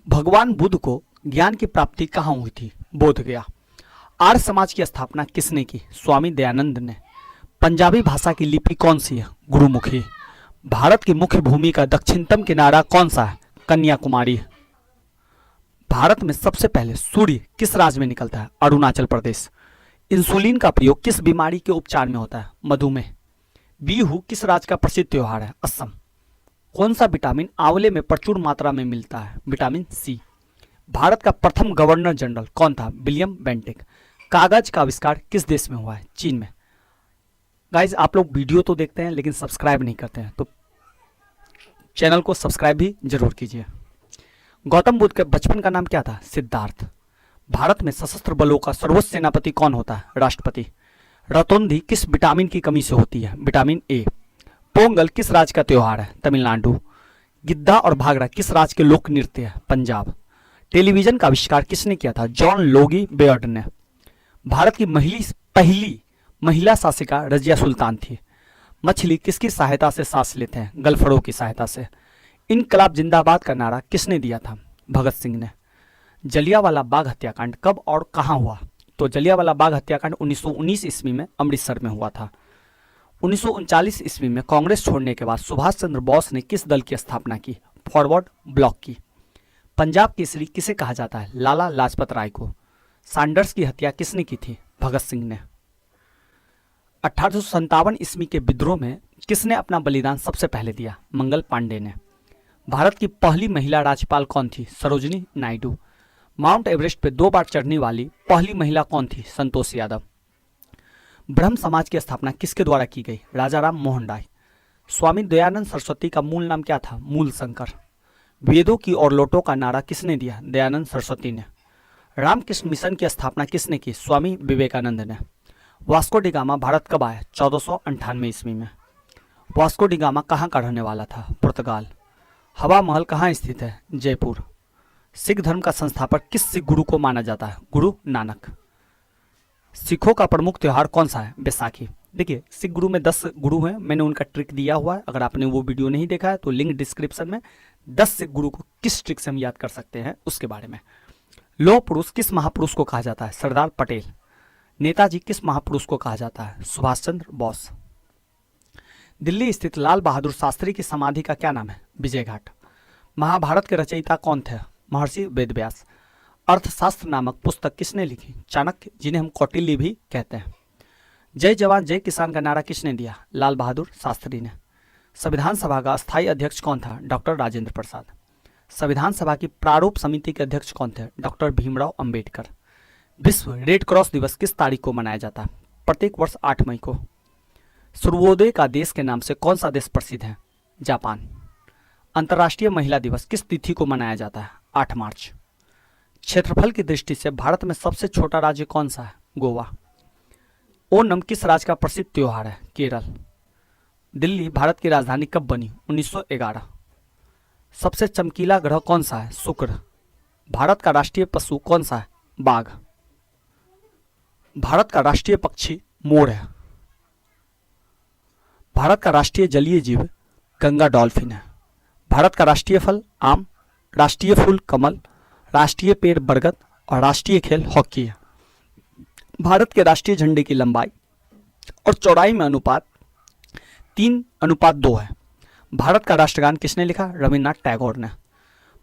भगवान बुद्ध को ज्ञान की प्राप्ति कहाँ हुई थी? बोध गया। आर्य समाज की स्थापना किसने की? स्वामी दयानंद ने। पंजाबी भाषा की लिपि कौन सी है? गुरुमुखी। भारत की मुख्य भूमि का दक्षिणतम किनारा कौन सा है? कन्याकुमारी। भारत में सबसे पहले सूर्य किस राज्य में निकलता है? अरुणाचल प्रदेश। इंसुलिन का प्रयोग किस बीमारी के उपचार में होता है? मधुमेह। बिहू किस राज्य का प्रसिद्ध त्योहार है? असम। कौन सा विटामिन आंवले में प्रचुर मात्रा में मिलता है? Vitamin C. भारत का प्रथम गवर्नर जनरल कौन था? William Bentinck. कागज का आविष्कार किस देश में हुआ है? चीन में। गाइज, आप लोग वीडियो तो देखते हैं लेकिन सब्सक्राइब नहीं करते हैं, तो चैनल को सब्सक्राइब भी जरूर कीजिए। गौतम बुद्ध के बचपन का नाम क्या था? सिद्धार्थ। भारत में सशस्त्र बलों का सर्वोच्च सेनापति कौन होता है? राष्ट्रपति। रतौंधी किस विटामिन की कमी से होती है? Vitamin A. पोंगल किस राज्य का त्योहार है? तमिलनाडु। गिद्धा और भागड़ा किस राज्य के लोक नृत्य है? पंजाब। टेलीविजन का आविष्कार किसने किया था? जॉन लोगी बेयर्ड ने। भारत की पहली महिला शासिका रजिया सुल्तान थी। मछली किसकी सहायता से सांस लेते हैं? गलफड़ों की सहायता से। इनकलाब जिंदाबाद का नारा किसने दिया था? भगत सिंह ने। जलियांवाला बाग हत्याकांड कब और कहां हुआ? तो जलियांवाला बाग हत्याकांड 1919 ईस्वी में अमृतसर में हुआ था। 1939 ईस्वी में कांग्रेस छोड़ने के बाद सुभाष चंद्र बोस ने किस दल की स्थापना की? फॉरवर्ड ब्लॉक की। पंजाब केसरी किसे कहा जाता है? लाला लाजपत राय को। सैंडर्स की हत्या किसने की थी? भगत सिंह ने। 1857 ईस्वी के विद्रोह में किसने अपना बलिदान सबसे पहले दिया? मंगल पांडे ने। भारत की पहली महिला राज्यपाल कौन थी? सरोजिनी नायडू। माउंट एवरेस्ट पे 2 बार चढ़ने वाली पहली महिला कौन थी? संतोष यादव। ब्रह्म समाज की स्थापना किसके द्वारा की गई? राजा राम मोहन राय। स्वामी दयानंद सरस्वती का मूल नाम क्या था? मूल शंकर। वेदों की और लोटों का नारा किसने दिया? दयानंद सरस्वती ने। रामकृष्ण मिशन की स्थापना किसने की? स्वामी विवेकानंद ने। वास्को डी गामा भारत कब आया? 1498 ईस्वी में। वास्को डी गामा कहाँ का रहने वाला था? पुर्तगाल। हवा महल कहाँ स्थित है? जयपुर। सिख धर्म का संस्थापक किस सिख गुरु को माना जाता है? गुरु नानक। सिखों का प्रमुख त्योहार कौन सा है? बैसाखी। देखिए, सिख गुरु में 10 गुरु हैं, मैंने उनका ट्रिक दिया हुआ है। अगर आपने वो वीडियो नहीं देखा है तो लिंक डिस्क्रिप्शन में 10 सिख गुरु को किस ट्रिक से हम याद कर सकते हैं उसके बारे में। लौह पुरुष किस महापुरुष को कहा जाता है? सरदार पटेल। नेताजी किस महापुरुष को कहा जाता है? सुभाष चंद्र बोस। दिल्ली स्थित लाल बहादुर शास्त्री की समाधि का क्या नाम है? विजय घाट। महाभारत के रचयिता कौन थे? महर्षि वेदव्यास। अर्थशास्त्र नामक पुस्तक किसने लिखी? चाणक्य, जिन्हें हम कौटिल्य भी कहते हैं। जय जवान जय किसान का नारा किसने दिया? लाल बहादुर शास्त्री ने। संविधान सभा का स्थायी अध्यक्ष कौन था? डॉक्टर राजेंद्र प्रसाद। संविधान सभा की प्रारूप समिति के अध्यक्ष कौन थे? डॉक्टर भीमराव अंबेडकर। विश्व रेड क्रॉस दिवस किस तारीख को मनाया जाता है? प्रत्येक वर्ष 8 मई को। सूर्योदय का देश के नाम से कौन सा देश प्रसिद्ध है? जापान। अंतर्राष्ट्रीय महिला दिवस किस तिथि को मनाया जाता है? 8 मार्च। क्षेत्रफल की दृष्टि से भारत में सबसे छोटा राज्य कौन सा है? गोवा। ओणम किस राज्य का प्रसिद्ध त्योहार है? केरल। दिल्ली भारत की राजधानी कब बनी? 1911। सबसे चमकीला ग्रह कौन सा है? शुक्र। भारत का राष्ट्रीय पशु कौन सा है? बाघ। भारत का राष्ट्रीय पक्षी मोर है। भारत का राष्ट्रीय जलीय जीव गंगा डॉल्फिन है। भारत का राष्ट्रीय फल आम, राष्ट्रीय फूल कमल, राष्ट्रीय पेड़ बरगद और राष्ट्रीय खेल हॉकी है। भारत के राष्ट्रीय झंडे की लंबाई और चौड़ाई में अनुपात 3:2 है। भारत का राष्ट्रगान किसने लिखा? रविन्द्रनाथ टैगोर ने।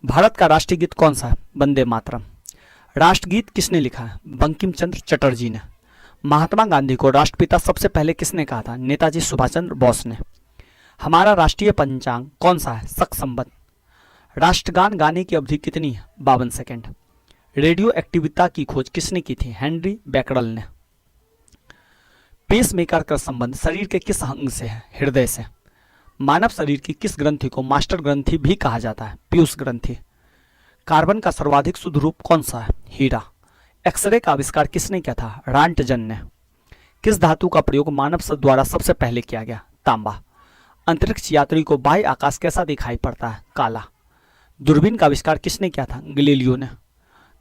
भारत का राष्ट्रीय गीत कौन सा है? वंदे मातरम। राष्ट्रगीत किसने लिखा है? बंकिम चंद्र चटर्जी ने। महात्मा गांधी को राष्ट्रपिता सबसे पहले किसने कहा था? नेताजी सुभाष चंद्र बोस ने। हमारा राष्ट्रीय पंचांग कौन सा है? शक संवत। राष्ट्रगान गाने की अवधि कितनी है? 52 सेकेंड। रेडियो एक्टिविता की खोज किसने की थी? हेनरी बैकरल ने। पेसमेकर का संबंध शरीर के किस अंग से है? हृदय से। मानव शरीर की किस ग्रंथि को मास्टर ग्रंथि भी कहा जाता है? पीयूष ग्रंथि। कार्बन का सर्वाधिक शुद्ध रूप कौन सा है? हीरा। एक्सरे का आविष्कार किसने किया था? रांटजन ने। किस धातु का प्रयोग मानव द्वारा सबसे पहले किया गया? तांबा। अंतरिक्ष यात्री को बाह्य आकाश कैसा दिखाई पड़ता है? काला। दूरबीन का आविष्कार किसने किया था? गैलीलियो ने।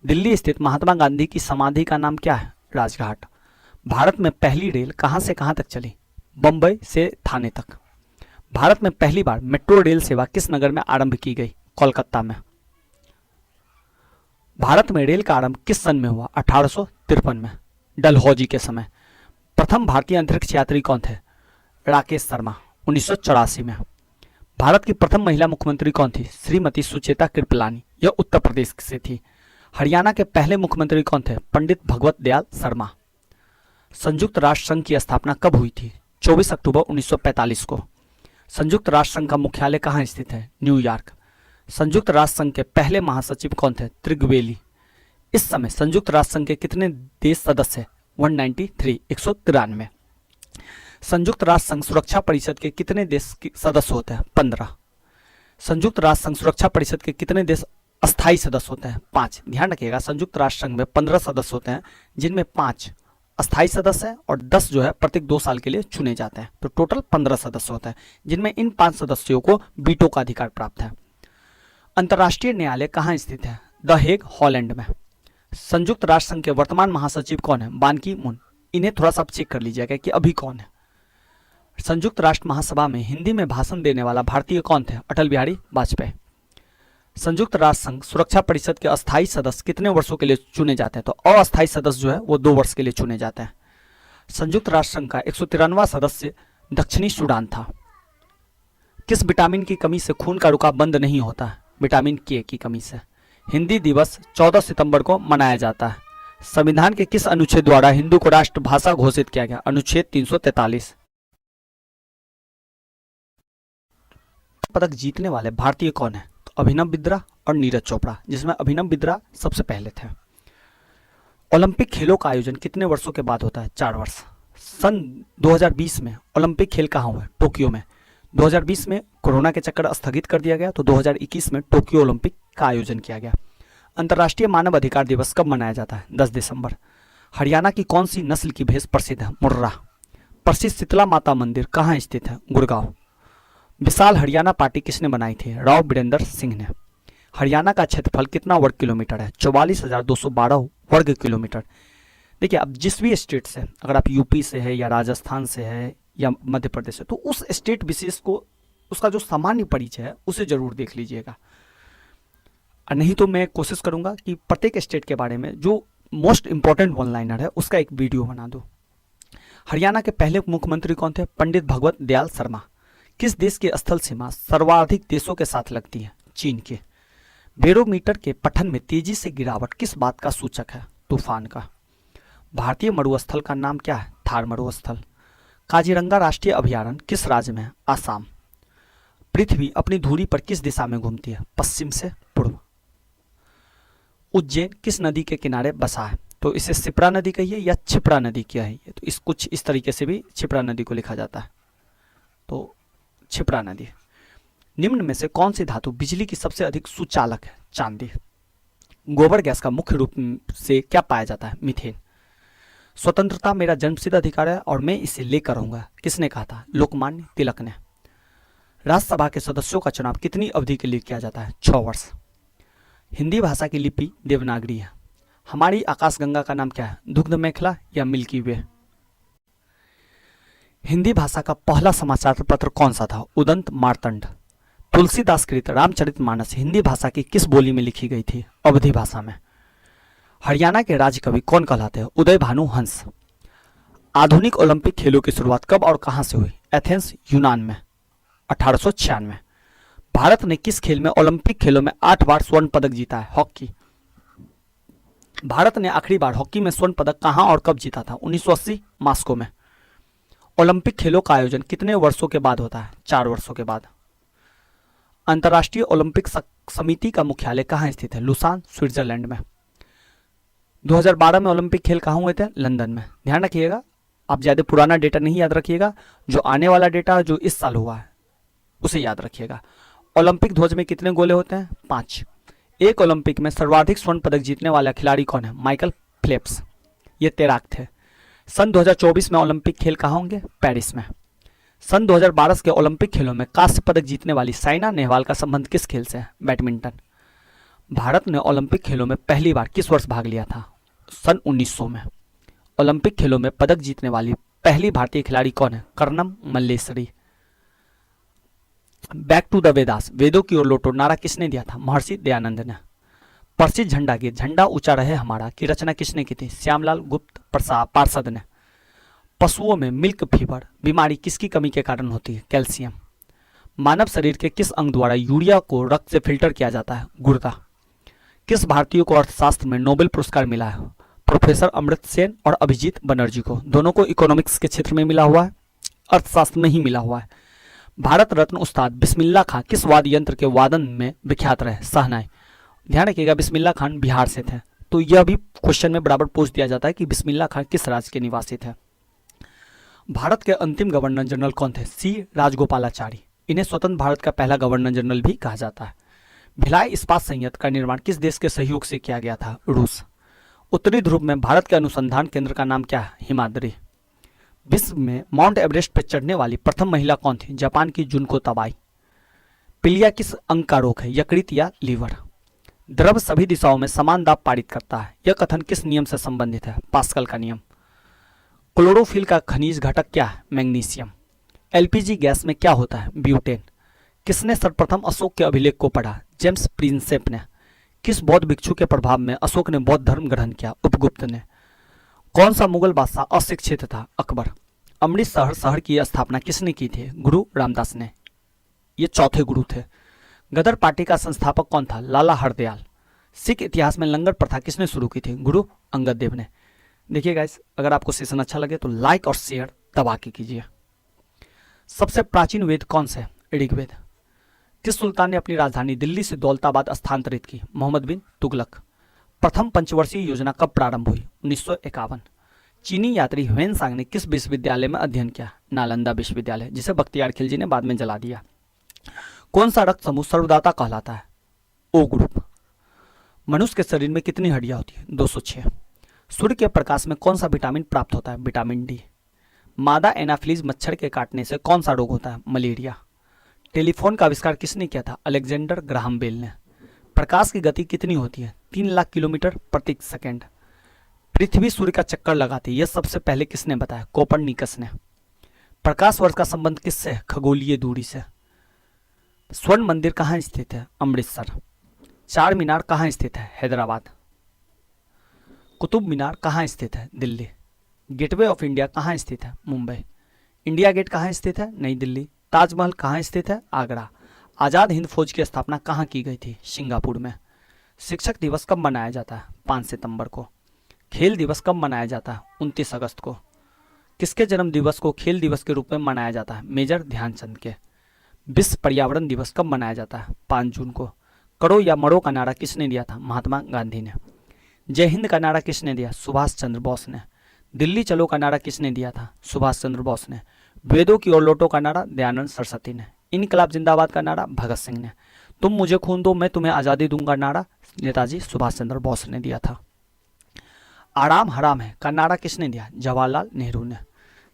दिल्ली स्थित महात्मा गांधी की समाधि का नाम क्या है? राजघाट। भारत में पहली रेल कहां से कहां तक चली? बंबई से थाने तक। भारत में पहली बार मेट्रो रेल सेवा किस नगर में आरंभ की गई? कोलकाता में। भारत में रेल का आरंभ किस सन में हुआ? 1853 में, डलहौजी के समय। प्रथम भारतीय अंतरिक्ष यात्री कौन थे? राकेश शर्मा, 1984 में। भारत की प्रथम महिला मुख्यमंत्री कौन थी? श्रीमती सुचेता कृपलानी, यह उत्तर प्रदेश से थी। हरियाणा के पहले मुख्यमंत्री कौन थे? पंडित भगवत दयाल शर्मा। संयुक्त राष्ट्र संघ की स्थापना कब हुई थी? 24 अक्टूबर 1945 को। संयुक्त राष्ट्र संघ का मुख्यालय कहाँ स्थित है? न्यूयॉर्क। संयुक्त राष्ट्र संघ के पहले महासचिव कौन थे? त्रिगवेली। इस समय संयुक्त राष्ट्र संघ के कितने देश सदस्य हैं? 193, 193। संयुक्त राष्ट्र संघ सुरक्षा परिषद के कितने देश सदस्य होते हैं? 15। संयुक्त राष्ट्र संघ सुरक्षा परिषद के कितने देश अस्थायी सदस्य होते हैं? 5। ध्यान रखिएगा, संयुक्त राष्ट्र संघ में 15 सदस्य होते हैं, जिनमें 5 अस्थायी सदस्य हैं और 10 जो है प्रत्येक 2 साल के लिए चुने जाते हैं। तो टोटल 15 सदस्य होते हैं, जिनमें इन 5 सदस्यों को वीटो का अधिकार प्राप्त है। अंतर्राष्ट्रीय न्यायालय कहाँ स्थित है? द हेग, हॉलैंड में। संयुक्त राष्ट्र संघ के वर्तमान महासचिव कौन है? बान की मून। इन्हें थोड़ा सा चेक कर लीजिएगा कि अभी कौन है। संयुक्त राष्ट्र महासभा में हिंदी में भाषण देने वाला भारतीय कौन थे? अटल बिहारी वाजपेयी। संयुक्त राष्ट्र संघ सुरक्षा परिषद के अस्थायी सदस्य कितने वर्षों के लिए चुने जाते हैं? तो अस्थायी सदस्य जो है वो 2 वर्ष के लिए चुने जाते हैं। संयुक्त राष्ट्र संघ का 193वां सदस्य दक्षिणी सूडान था। किस विटामिन की कमी से खून का रुकाव बंद नहीं होता है? विटामिन के की कमी से। हिंदी दिवस 14 सितंबर को मनाया जाता है। संविधान के किस अनुच्छेद द्वारा हिंदी को राष्ट्रभाषा घोषित किया गया? अनुच्छेद 343। पदक जीतने वाले भारतीय कौन है? तो अभिनव बिंद्रा और नीरज चोपड़ा, जिसमें अभिनव बिंद्रा सबसे पहले थे। ओलंपिक खेलों का आयोजन कितने वर्षों के बाद होता है? 4 वर्ष। सन 2020 में ओलंपिक खेल कहाँ हुए? टोक्यो में। 2020 में कोरोना के चक्कर स्थगित कर दिया गया, तो 2021 में टोक्यो ओलंपिक का आयोजन किया गया। अंतर्राष्ट्रीय मानव अधिकार दिवस कब मनाया जाता है? 10 दिसंबर। हरियाणा की कौन सी नस्ल की भैंस प्रसिद्ध है? मुर्रा। प्रसिद्ध शीतला माता मंदिर कहाँ स्थित है? गुड़गांव। विशाल हरियाणा पार्टी किसने बनाई थी? राव बीरेंद्र सिंह ने। हरियाणा का क्षेत्रफल कितना वर्ग किलोमीटर है? 44,212 वर्ग किलोमीटर। देखिए, अब जिस भी स्टेट से, अगर आप यूपी से है या राजस्थान से है या मध्य प्रदेश से, तो उस स्टेट विशेष को उसका जो सामान्य परिचय है उसे जरूर देख लीजिएगा। नहीं तो मैं कोशिश करूंगा कि प्रत्येक स्टेट के बारे में जो मोस्ट इंपॉर्टेंट वन लाइनर है उसका एक वीडियो बना दूं। हरियाणा के पहले मुख्यमंत्री कौन थे? पंडित भगवत दयाल शर्मा। किस देश की स्थल सीमा सर्वाधिक देशों के साथ लगती है? चीन के। बैरोमीटर के पठन में तेजी से गिरावट किस बात का सूचक है? तूफान का। भारतीय मरुस्थल का नाम क्या है? थार मरुस्थल। काजीरंगा राष्ट्रीय अभयारण्य किस राज्य में है? आसाम। पृथ्वी अपनी धुरी पर किस दिशा में घूमती है? पश्चिम से पूर्व। उज्जैन किस नदी के किनारे बसा है? तो इसे शिप्रा नदी कहिए या क्षिप्रा नदी क्या है? तो इस कुछ इस तरीके से भी क्षिप्रा नदी को लिखा जाता है, तो क्षिप्रा नदी। निम्न में से कौन सी धातु बिजली की सबसे अधिक सुचालक है? चांदी। गोबर गैस का मुख्य रूप से क्या पाया जाता है? मीथेन। स्वतंत्रता मेरा जन्मसिद्ध अधिकार है और मैं इसे लेकर रहूंगा, किसने कहा था? लोकमान्य तिलक ने। राज्यसभा के सदस्यों का चुनाव कितनी अवधि के लिए किया जाता है? 6 वर्ष। हिंदी भाषा की लिपि देवनागरी है। हमारी आकाशगंगा का नाम क्या है? दुग्ध मेखला या मिल्की वे। हिंदी भाषा का पहला समाचार पत्र कौन सा था? उदंत मार्तंड। तुलसीदास कृत रामचरितमानस हिंदी भाषा की किस बोली में लिखी गई थी? अवधी भाषा में। हरियाणा के राज्य कवि कौन कहलाते हैं? उदय भानु हंस। आधुनिक ओलंपिक खेलों की शुरुआत कब और कहां से हुई? एथेंस, यूनान में, 1896। भारत ने किस खेल में ओलंपिक खेलों में 8 बार स्वर्ण पदक जीता है? हॉकी। भारत ने आखिरी बार हॉकी में स्वर्ण पदक कहां और कब जीता था? 1980, मास्को में। ओलंपिक खेलों का आयोजन कितने वर्षों के बाद होता है? 4 वर्षों के बाद। अंतर्राष्ट्रीय ओलंपिक समिति का मुख्यालय कहां स्थित है? लुसान, स्विट्जरलैंड में। 2012 में ओलंपिक खेल कहां हुए थे? लंदन में। ध्यान रखिएगा, आप ज्यादा पुराना डेटा नहीं याद रखिएगा, जो आने वाला डेटा जो इस साल हुआ है उसे याद रखिएगा। ओलंपिक ध्वज में कितने गोले होते हैं? 5। एक ओलंपिक में सर्वाधिक स्वर्ण पदक जीतने वाला खिलाड़ी कौन है? माइकल फेल्प्स, ये तैराक थे। सन 2024 में ओलंपिक खेल कहाँ होंगे? पेरिस में। सन 2012 के ओलंपिक खेलों में कांस्य पदक जीतने वाली साइना नेहवाल का संबंध किस खेल से है? बैडमिंटन। भारत ने ओलंपिक खेलों में पहली बार किस वर्ष भाग लिया था? सन 1900 में। ओलंपिक खेलों में पदक जीतने वाली पहली भारतीय खिलाड़ी कौन है? Karnam Malleswari. Back to the Vedas, वेदों की ओर लौटो नारा किसने दिया था? महर्षि दयानंद ने। प्रसिद्ध झंडा गीत झंडा ऊंचा रहे हमारा की रचना किसने की थी? श्यामलाल गुप्त पार्षद ने। पशुओं में मिल्क फीवर बीमारी किसकी कमी के कारण होती है? कैल्शियम। मानव शरीर के किस अंग द्वारा यूरिया को रक्त से फिल्टर किया जाता है? गुर्दा। किस भारतीय को अर्थशास्त्र में नोबेल पुरस्कार मिला है? प्रोफेसर अमर्त्य सेन और अभिजीत बनर्जी को। दोनों को इकोनॉमिक्स के क्षेत्र में मिला हुआ है, अर्थशास्त्र में ही मिला हुआ है। भारत रत्न उस्ताद बिस्मिल्लाह खां किस वाद्य यंत्र के वादन में विख्यात रहे? शहनाई। ध्यान रखिएगा बिस्मिल्लाह खान बिहार से थे, तो यह भी क्वेश्चन में बराबर पूछ दिया जाता है कि बिस्मिल्लाह खान किस राज्य के निवासी थे। भारत के अंतिम गवर्नर जनरल कौन थे? सी राजगोपालाचारी। इन्हें स्वतंत्र भारत का पहला गवर्नर जनरल भी कहा जाता है। भिलाई इस्पात संयंत्र का निर्माण किस देश के सहयोग से किया गया था? रूस। उत्तरी ध्रुव में भारत के अनुसंधान केंद्र का नाम क्या है? हिमाद्री। विश्व में माउंट एवरेस्ट पर चढ़ने वाली प्रथम महिला कौन थी? जापान की जुनको तबाई। पीलिया किस अंग का रोग है? यकृत या लीवर। द्रव सभी दिशाओं में समान दाब पारित करता है, यह कथन किस नियम से संबंधित है? पास्कल का नियम। क्लोरोफिल का खनिज घटक क्या है? मैग्नीशियम। एलपीजी गैस में क्या होता है? ब्यूटेन। किसने सर्वप्रथम अशोक के अभिलेख को पढ़ा? जेम्स प्रिंसेप ने। किस बौद्ध भिक्षु के प्रभाव में अशोक ने बौद्ध धर्म ग्रहण किया? उपगुप्त ने। कौन सा मुगल बादशाह अशिक्षित था? अकबर। अमृतसर शहर की स्थापना किसने की थी? गुरु रामदास ने। ये चौथे गुरु थे। गदर पार्टी का संस्थापक कौन था? लाला हरदयाल। सिख इतिहास में लंगर प्रथा किसने शुरू की थी? गुरु अंगद देव ने। देखिए गाइस, अगर आपको सेशन अच्छा लगे तो लाइक और शेयर दबा के कीजिए। सबसे प्राचीन वेद कौन से? ऋग्वेद। किस सुल्तान ने अपनी राजधानी दिल्ली से दौलताबाद स्थानांतरित की? मोहम्मद बिन तुगलक। प्रथम पंचवर्षीय योजना कब प्रारंभ हुई? 1951। चीनी यात्री ह्वेनसांग ने किस विश्वविद्यालय में अध्ययन किया? नालंदा विश्वविद्यालय, जिसे बख्तियार खिलजी ने बाद में जला दिया। कौन सा रक्त समूह सर्वदाता कहलाता है? O group. मनुष्य के शरीर में कितनी हड्डियां होती है? 206। सूर्य के प्रकाश में कौन सा विटामिन प्राप्त होता है? Vitamin D. मादा एनाफिलीज मच्छर के काटने से कौन सा रोग होता है? मलेरिया। टेलीफोन का आविष्कार किसने किया था? अलेक्जेंडर ग्राहम बेल ने। प्रकाश की गति कितनी होती है? 3 लाख किलोमीटर प्रति सेकंड। पृथ्वी सूर्य का चक्कर लगाती है, यह सबसे पहले किसने बताया? कोपरनिकस ने। प्रकाश वर्ष का संबंध किससे है? खगोलीय दूरी से। स्वर्ण मंदिर कहाँ स्थित है? अमृतसर। चार मीनार कहाँ स्थित है? हैदराबाद। कुतुब मीनार कहाँ स्थित है? दिल्ली। गेटवे ऑफ इंडिया कहाँ स्थित है? मुंबई। इंडिया गेट कहाँ स्थित है? नई दिल्ली। ताजमहल कहाँ स्थित है? आगरा। आज़ाद हिंद फौज की स्थापना कहाँ की गई थी? सिंगापुर में। शिक्षक दिवस कब मनाया जाता है? 5 सितंबर को। खेल दिवस कब मनाया जाता है? 29 अगस्त को। किसके जन्म दिवस को खेल दिवस के रूप में मनाया जाता है? मेजर ध्यानचंद के। विश्व पर्यावरण दिवस कब मनाया जाता है? 5 जून को। करो या मरो का नारा किसने दिया था? महात्मा गांधी ने। जय हिंद का नारा किसने दिया? सुभाष चंद्र बोस ने। दिल्ली चलो का नारा किसने दिया था? सुभाष चंद्र बोस ने। वेदों की ओर लौटो का नारा दयानंद सरस्वती ने। इनकलाब जिंदाबाद का नारा भगत सिंह ने। तुम मुझे खून दो मैं तुम्हें आज़ादी दूंगा नारा नेताजी सुभाष चंद्र बोस ने दिया था। आराम हराम है का नारा किसने दिया? जवाहरलाल नेहरू ने।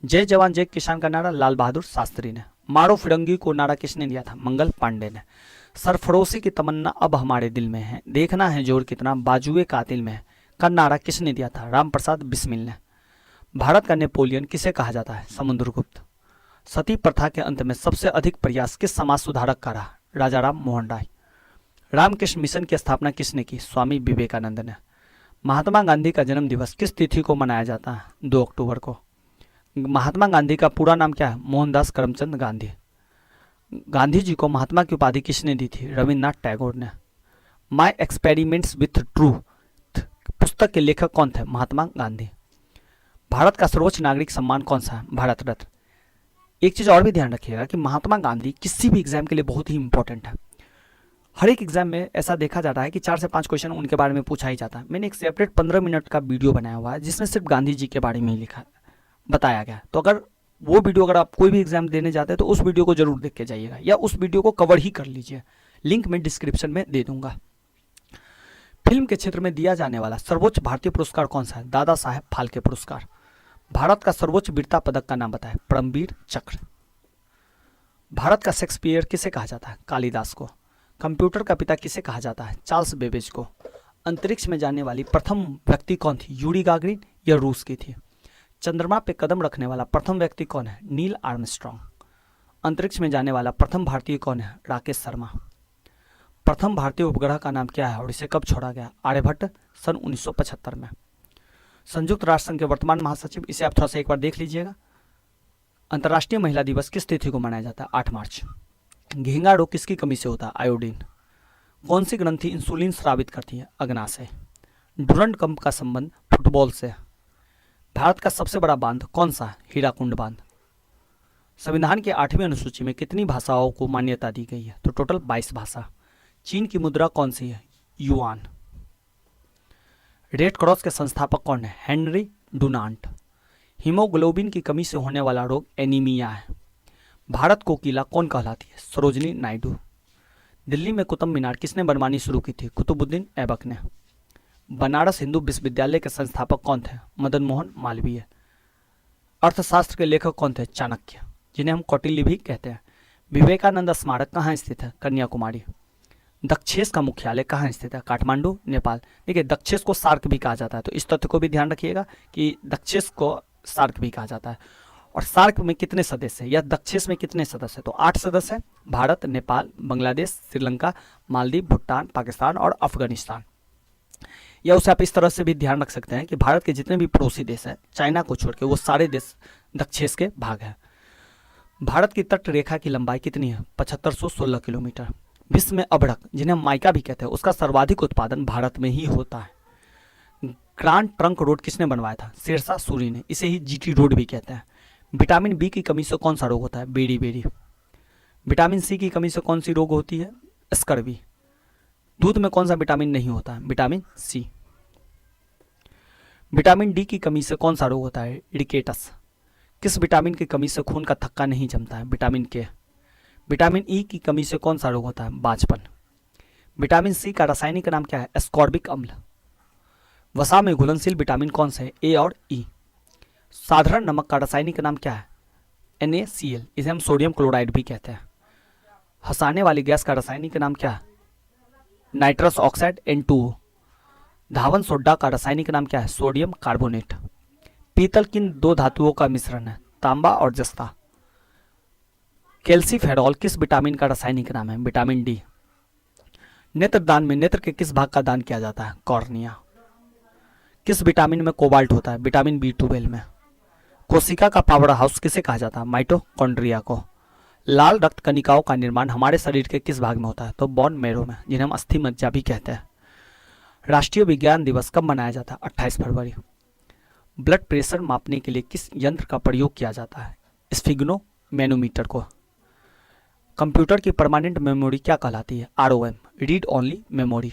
जय जवान जय किसान का नारा लाल बहादुर शास्त्री ने। मारो फिरंगी को नारा किसने दिया था? मंगल पांडे ने। सरफरोशी की तमन्ना अब हमारे दिल में है, देखना है जोर कितना बाजुए कातिल में है का नारा किसने दिया था? रामप्रसाद बिस्मिल ने। भारत का नेपोलियन किसे कहा जाता है? समुद्रगुप्त। सती प्रथा के अंत में सबसे अधिक प्रयास किस समाज सुधारक का रहा? राजा राम मोहन राय। रामकृष्ण मिशन की स्थापना किसने की? स्वामी विवेकानंद ने। महात्मा गांधी का जन्म दिवस किस तिथि को मनाया जाता है? 2 अक्टूबर को। महात्मा गांधी का पूरा नाम क्या है? मोहनदास करमचंद गांधी। गांधी जी को महात्मा की उपाधि किसने दी थी? रविन्द्रनाथ टैगोर ने। माई एक्सपेरिमेंट्स विथ ट्रूथ पुस्तक के लेखक कौन थे? महात्मा गांधी। भारत का सर्वोच्च नागरिक सम्मान कौन सा है? भारत रत्न। एक चीज और भी ध्यान रखिएगा कि महात्मा गांधी किसी भी एग्जाम के लिए बहुत ही इंपॉर्टेंट है। हर एक एग्जाम में ऐसा देखा जाता है कि 4 से 5 क्वेश्चन उनके बारे में पूछा ही जाता है। मैंने एक सेपरेट 15 मिनट का वीडियो बनाया हुआ है जिसमें सिर्फ गांधी जी के बारे में ही लिखा बताया गया। तो अगर वो वीडियो अगर आप कोई भी एग्जाम देने जाते हैं तो उस वीडियो को जरूर देख के जाइएगा या उस वीडियो को कवर ही कर लीजिए। लिंक मैं डिस्क्रिप्शन में दे दूंगा। फिल्म के क्षेत्र में दिया जाने वाला सर्वोच्च भारतीय पुरस्कार कौन सा है? दादा साहेब फाल्के पुरस्कार। भारत का सर्वोच्च वीरता पदक का नाम बताएं। परमवीर चक्र। भारत का शेक्सपियर किसे कहा जाता है? कालिदास को। कंप्यूटर का पिता किसे कहा जाता है? चार्ल्स बेबेज को। अंतरिक्ष में जाने वाली प्रथम व्यक्ति कौन थी? यूरी गागरिन या रूस की थी। चंद्रमा पे कदम रखने वाला प्रथम व्यक्ति कौन है? Neil Armstrong. अंतरिक्ष में जाने वाला प्रथम भारतीय कौन है? राकेश शर्मा। प्रथम भारतीय उपग्रह का नाम क्या है और इसे कब छोड़ा गया? आर्यभट्ट, सन 1975 में। संयुक्त राष्ट्र संघ के वर्तमान महासचिव, इसे आप थोड़ा सा एक बार देख लीजिएगा। अंतर्राष्ट्रीय महिला दिवस किस तिथि को मनाया जाता है? 8 मार्च। घेंगा रोग किसकी कमी से होता है? आयोडीन। कौन सी ग्रंथि इंसुलिन स्रावित करती है? अग्नाशय। डुरंड कंप का संबंध फुटबॉल से। भारत का सबसे बड़ा बांध कौन सा है? हीराकुंड बांध। संविधान की 8वीं अनुसूची में कितनी भाषाओं को मान्यता दी गई है? तो टोटल 22 भाषा। चीन की मुद्रा कौन सी है? युआन। रेड क्रॉस के संस्थापक कौन है? Henry Dunant. हीमोग्लोबिन की कमी से होने वाला रोग एनीमिया है। भारत को किला कौन कहलाती है? सरोजनी नायडू। दिल्ली में कुतुब मीनार किसने बनवानी शुरू की थी? कुतुबुद्दीन ऐबक ने। बनारस हिंदू विश्वविद्यालय के संस्थापक कौन थे? मदन मोहन मालवीय। अर्थशास्त्र के लेखक कौन थे? चाणक्य, जिन्हें हम कौटिल्य भी कहते हैं। विवेकानंद स्मारक कहाँ स्थित है? कन्याकुमारी। दक्षेस का मुख्यालय कहाँ स्थित है? काठमांडू, नेपाल। देखिए, दक्षेस को सार्क भी कहा जाता है, तो इस तथ्य को भी ध्यान रखिएगा कि दक्षेस को सार्क भी कहा जाता है। और सार्क में कितने सदस्य हैं या दक्षेस में कितने सदस्य हैं? तो 8 सदस्य हैं। भारत, नेपाल, बांग्लादेश, श्रीलंका, मालदीव, भूटान, पाकिस्तान और अफगानिस्तान। या उसे आप इस तरह से भी ध्यान रख सकते हैं कि भारत के जितने भी पड़ोसी देश हैं, चाइना को छोड़ के, वो सारे देश दक्षेस के भाग हैं। भारत की तट रेखा की लंबाई कितनी है? 7516 किलोमीटर। विश्व में अभ्रक, जिन्हें हम माइका भी कहते हैं, उसका सर्वाधिक उत्पादन भारत में ही होता है। ग्रांड ट्रंक रोड किसने बनवाया था? शेरशाह सूरी ने। इसे ही जीटी रोड भी कहते हैं। विटामिन बी की कमी से कौन सा रोग होता है? Berry berry. विटामिन सी की कमी से कौन सी रोग होती है? स्कर्वी। दूध में कौन सा विटामिन नहीं होता है? Vitamin C. विटामिन डी की कमी से कौन सा रोग होता है? रिकेटस। किस विटामिन की कमी से खून का थक्का नहीं जमता है? विटामिन के। विटामिन ई की कमी से कौन सा रोग होता है? बांझपन। विटामिन सी का रासायनिक नाम क्या है? एस्कॉर्बिक अम्ल। वसा में घुलनशील विटामिन कौन से हैं? ए और ई। साधारण नमक का रासायनिक नाम क्या है? NaCl, इसे हम सोडियम क्लोराइड भी कहते हैं। हंसाने वाली गैस का रासायनिक नाम क्या है? Nitrous oxide N2O। धावन सोडा का रासायनिक नाम क्या है? Sodium carbonate. पीतल किन 2 धातुओं का मिश्रण है? तांबा और जस्ता। कैल्सीफेरॉल किस विटामिन का रासायनिक नाम है? Vitamin D. नेत्रदान में नेत्र के किस भाग का दान किया जाता है? कॉर्निया। किस विटामिन में कोबाल्ट होता है? विटामिन B12 में। कोशिका का पावर हाउस किसे कहा जाता है? माइटोकॉन्ड्रिया को। लाल रक्त कणिकाओं का निर्माण हमारे शरीर के किस भाग में होता है? तो बोन मैरो में, जिन्हें हम अस्थि मज्जा भी कहते हैं। राष्ट्रीय विज्ञान दिवस कब मनाया जाता है? 28 फरवरी। ब्लड प्रेशर मापने के लिए किस यंत्र का प्रयोग किया जाता है? स्फिग्नो मैनोमीटर को। कंप्यूटर की परमानेंट मेमोरी क्या कहलाती है? ROM, read only memory.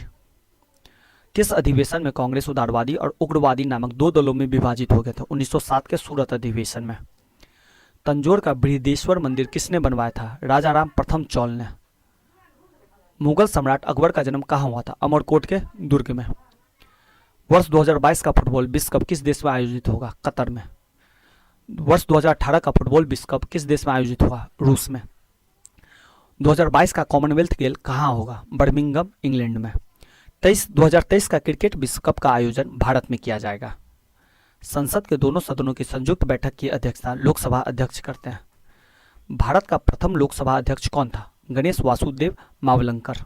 किस अधिवेशन में कांग्रेस उदारवादी और उग्रवादी नामक 2 दलों में विभाजित हो गए थे? 1907 के सूरत अधिवेशन में। तंजौर का बृहदेश्वर मंदिर किसने बनवाया था? राजा राम प्रथम चौल ने। मुगल सम्राट अकबर का जन्म कहाँ हुआ था? अमरकोट के दुर्ग में। वर्ष 2022 का फुटबॉल विश्व कप किस देश में आयोजित होगा? कतर में। वर्ष 2018 का फुटबॉल विश्व कप किस देश में आयोजित होगा? रूस में। 2022 का कॉमनवेल्थ खेल कहाँ होगा? बर्मिंघम, इंग्लैंड में। 2023 का क्रिकेट विश्व कप का आयोजन भारत में किया जाएगा। संसद के दोनों सदनों की संयुक्त बैठक की अध्यक्षता लोकसभा अध्यक्ष करते हैं। भारत का प्रथम लोकसभा अध्यक्ष कौन था? गणेश वासुदेव मावलंकर।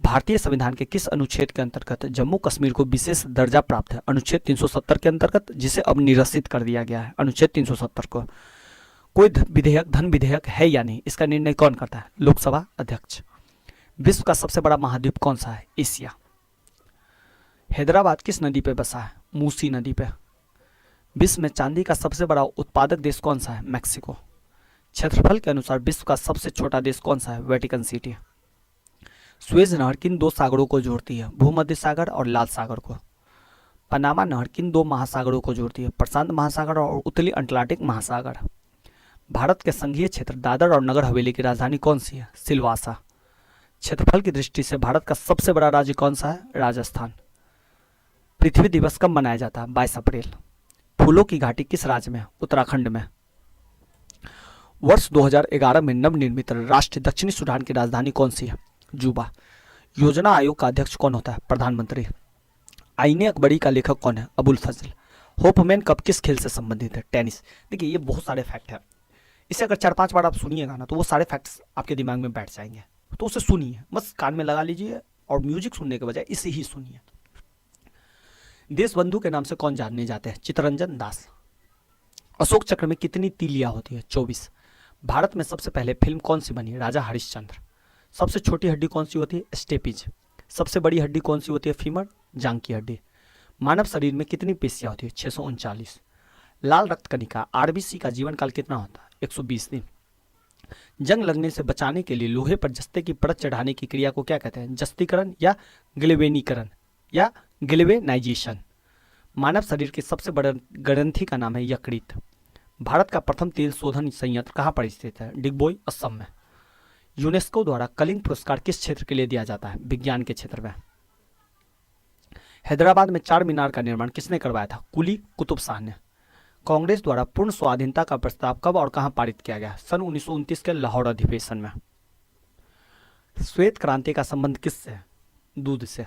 भारतीय संविधान के किस अनुच्छेद के अंतर्गत जम्मू कश्मीर को विशेष दर्जा प्राप्त है? अनुच्छेद 370 के अंतर्गत, जिसे अब निरसित कर दिया गया है, अनुच्छेद 370 को। कोई धन विधेयक है या नहीं, इसका निर्णय कौन करता है? लोकसभा अध्यक्ष। विश्व का सबसे बड़ा महाद्वीप कौन सा है? एशिया। हैदराबाद किस नदी पे बसा है? मूसी नदी पे। विश्व में चांदी का सबसे बड़ा उत्पादक देश कौन सा है? मैक्सिको। क्षेत्रफल के अनुसार विश्व का सबसे छोटा देश कौन सा है? Vatican city. स्वेज नहर किन 2 सागरों को जोड़ती है? भूमध्य सागर और लाल सागर को। पनामा नहर किन 2 महासागरों को जोड़ती है? प्रशांत महासागर और उत्तरी अटलांटिक महासागर। भारत के संघीय क्षेत्र दादर और नगर हवेली की राजधानी कौन सी है? सिलवासा। क्षेत्रफल की दृष्टि से भारत का सबसे बड़ा राज्य कौन सा है? राजस्थान। पृथ्वी दिवस कब मनाया जाता है? 22 अप्रैल। फूलों की घाटी किस राज्य में? उत्तराखंड में। वर्ष 2011 में नवनिर्मित राष्ट्रीय दक्षिणी सूडान की राजधानी कौन सी है? जूबा। योजना आयोग का अध्यक्ष कौन होता है? प्रधानमंत्री। आईने अकबरी का लेखक कौन है? अबुल फजल। होपमैन कप किस खेल से संबंधित है? टेनिस। देखिए, ये बहुत सारे फैक्ट है, इसे अगर 4-5 बार आप सुनिएगा ना, तो वो सारे फैक्ट्स आपके दिमाग में बैठ जाएंगे। तो उसे सुनिए, बस कान में लगा लीजिए और म्यूजिक सुनने के बजाय इसे ही सुनिए। देशबंधु के नाम से कौन जाने जाते हैं? चित्तरंजन दास। अशोक चक्र में कितनी तीलियां होती है? 24। भारत में सबसे पहले फिल्म कौन सी बनी? राजा हरिश्चंद्र। सबसे छोटी हड्डी कौन सी होती है? स्टेपिज। सबसे बड़ी हड्डी कौन सी होती है? फीमर, जांग की हड्डी। मानव शरीर में कितनी पेशियां होती है? 639। लाल रक्त कणिका आरबीसी का जीवन काल कितना होता है? 120 दिन। जंग लगने से बचाने के लिए लोहे पर जस्ते की परत चढ़ाने की क्रिया को क्या कहते हैं? जस्तीकरण या ग्लेवेनीकरण या ग्लेवेनाइजेशन। मानव शरीर के सबसे बड़े ग्रंथि का नाम है यकृत। भारत का प्रथम तेल शोधन संयंत्र कहाँ पर स्थित है? डिगबोई, असम में। यूनेस्को द्वारा कलिंग पुरस्कार किस क्षेत्र के लिए दिया जाता है? विज्ञान के क्षेत्र में। हैदराबाद में चार मीनार का निर्माण किसने करवाया था? कुली कुतुब शाह ने। कांग्रेस द्वारा पूर्ण स्वाधीनता का प्रस्ताव कब और कहां पारित किया गया? सन 1929 के लाहौर अधिवेशन में। श्वेत क्रांति का संबंध किससे है? दूध से।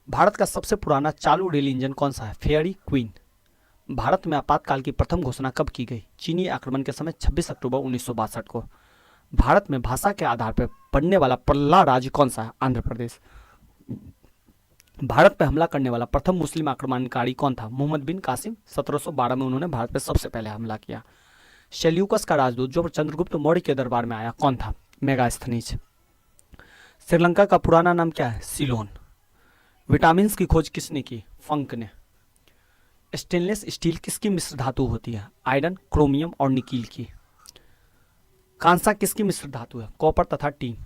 भारत का सबसे पुराना चालू रेल इंजन कौन सा है? Fairy queen. भारत में आपातकाल की प्रथम घोषणा कब की गई? चीनी आक्रमण के समय 26 अक्टूबर 1962 को। भारत में भाषा के आधार पर पढ़ने वाला पहला राज्य कौन सा है? आंध्र प्रदेश। भारत पर हमला करने वाला प्रथम मुस्लिम आक्रमणकारी कौन था? मोहम्मद बिन कासिम। 1712 में उन्होंने भारत पर सबसे पहले हमला किया। शेल्यूकस का राजदूत जो चंद्रगुप्त मौर्य के दरबार में आया कौन था? मेगास्थनीज। श्रीलंका का पुराना नाम क्या है? सिलोन। विटामिन की खोज किसने की? फंक ने। स्टेनलेस स्टील किसकी मिश्र धातु होती है? आयरन, क्रोमियम और निकील की। कांसा किसकी मिश्र धातु है? कॉपर तथा टीन।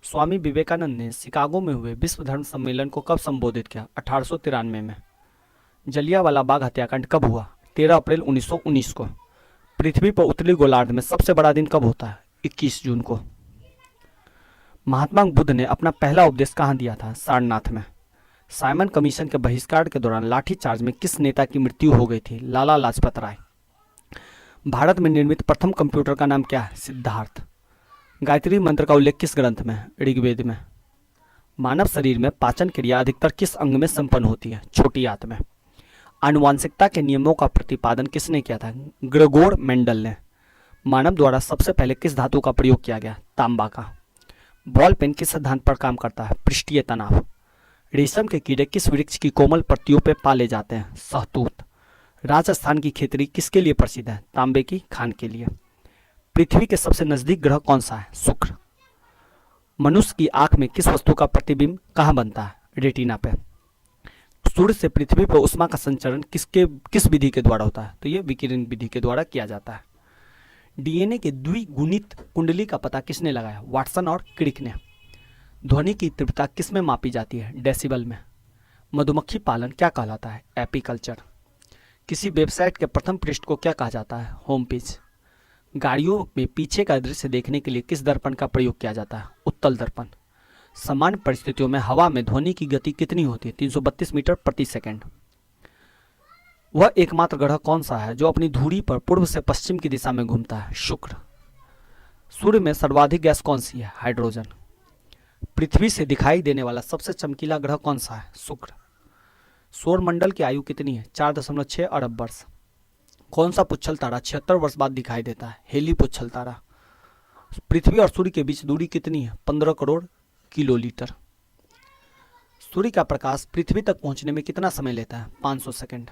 स्वामी विवेकानंद ने शिकागो में हुए विश्व धर्म सम्मेलन को कब संबोधित किया? 1893 में। जलियांवाला बाग हत्याकांड कब हुआ? 13 अप्रैल 1919 को। पृथ्वी पर उत्तरी गोलार्ध में सबसे बड़ा दिन कब होता है? 21 जून को। महात्मा बुद्ध ने अपना पहला उपदेश कहाँ दिया था? सारनाथ में। साइमन कमीशन के बहिष्कार के दौरान लाठीचार्ज में किस नेता की मृत्यु हो गई थी? लाला लाजपत राय। भारत में निर्मित प्रथम कंप्यूटर का नाम क्या है? सिद्धार्थ। गायत्री मंत्र का उल्लेख किस ग्रंथ में? ऋग्वेद में। मानव शरीर में पाचन क्रिया अधिकतर किस अंग में संपन्न होती है? छोटी आंत में। आनुवांशिकता के नियमों का प्रतिपादन किसने किया था? ग्रेगोर मेंडल ने। मानव द्वारा सबसे पहले किस धातु का प्रयोग किया गया? तांबा का। बॉल पेन किस सिद्धांत पर काम करता है? पृष्ठीय तनाव। रेशम के कीड़े किस वृक्ष की कोमल पत्तियों पर पाले जाते हैं? सहतूत। राजस्थान की खेती किसके लिए प्रसिद्ध है? तांबे की खान के लिए। पृथ्वी के सबसे नजदीक ग्रह कौन सा है? शुक्र। मनुष्य की आंख में किस वस्तु का प्रतिबिंब कहाँ बनता है? रेटिना पे। सूर्य से पृथ्वी पर उष्मा का संचरण किस विधि के द्वारा होता है? तो ये विकिरण विधि के द्वारा किया जाता है। डीएनए के द्विगुणित कुंडली का पता किसने लगाया? वाटसन और क्रिक ने। ध्वनि की तीव्रता किस में मापी जाती है? डेसिबल में। मधुमक्खी पालन क्या कहलाता है? एपीकल्चर। किसी वेबसाइट के प्रथम पृष्ठ को क्या कहा जाता है? Home page. गाड़ियों में पीछे का दृश्य देखने के लिए किस दर्पण का प्रयोग किया जाता है? उत्तल दर्पण। सामान्य परिस्थितियों में हवा में ध्वनि की गति कितनी होती है? 332 मीटर प्रति सेकंड। वह एकमात्र ग्रह कौन सा है जो अपनी धुरी पर पूर्व से पश्चिम की दिशा में घूमता है? शुक्र। सूर्य में सर्वाधिक गैस कौन सी है? हाइड्रोजन। पृथ्वी से दिखाई देने वाला सबसे चमकीला ग्रह कौन सा है? शुक्र। सौरमंडल की आयु कितनी है? 4.6 अरब वर्ष। कौन सा पुच्छल तारा 76 वर्ष बाद दिखाई देता है? हेली पुच्छल तारा। पृथ्वी और सूर्य के बीच दूरी कितनी है? 15 करोड़ किलोलीटर। सूर्य का प्रकाश पृथ्वी तक पहुंचने में कितना समय लेता है? 500 सेकंड।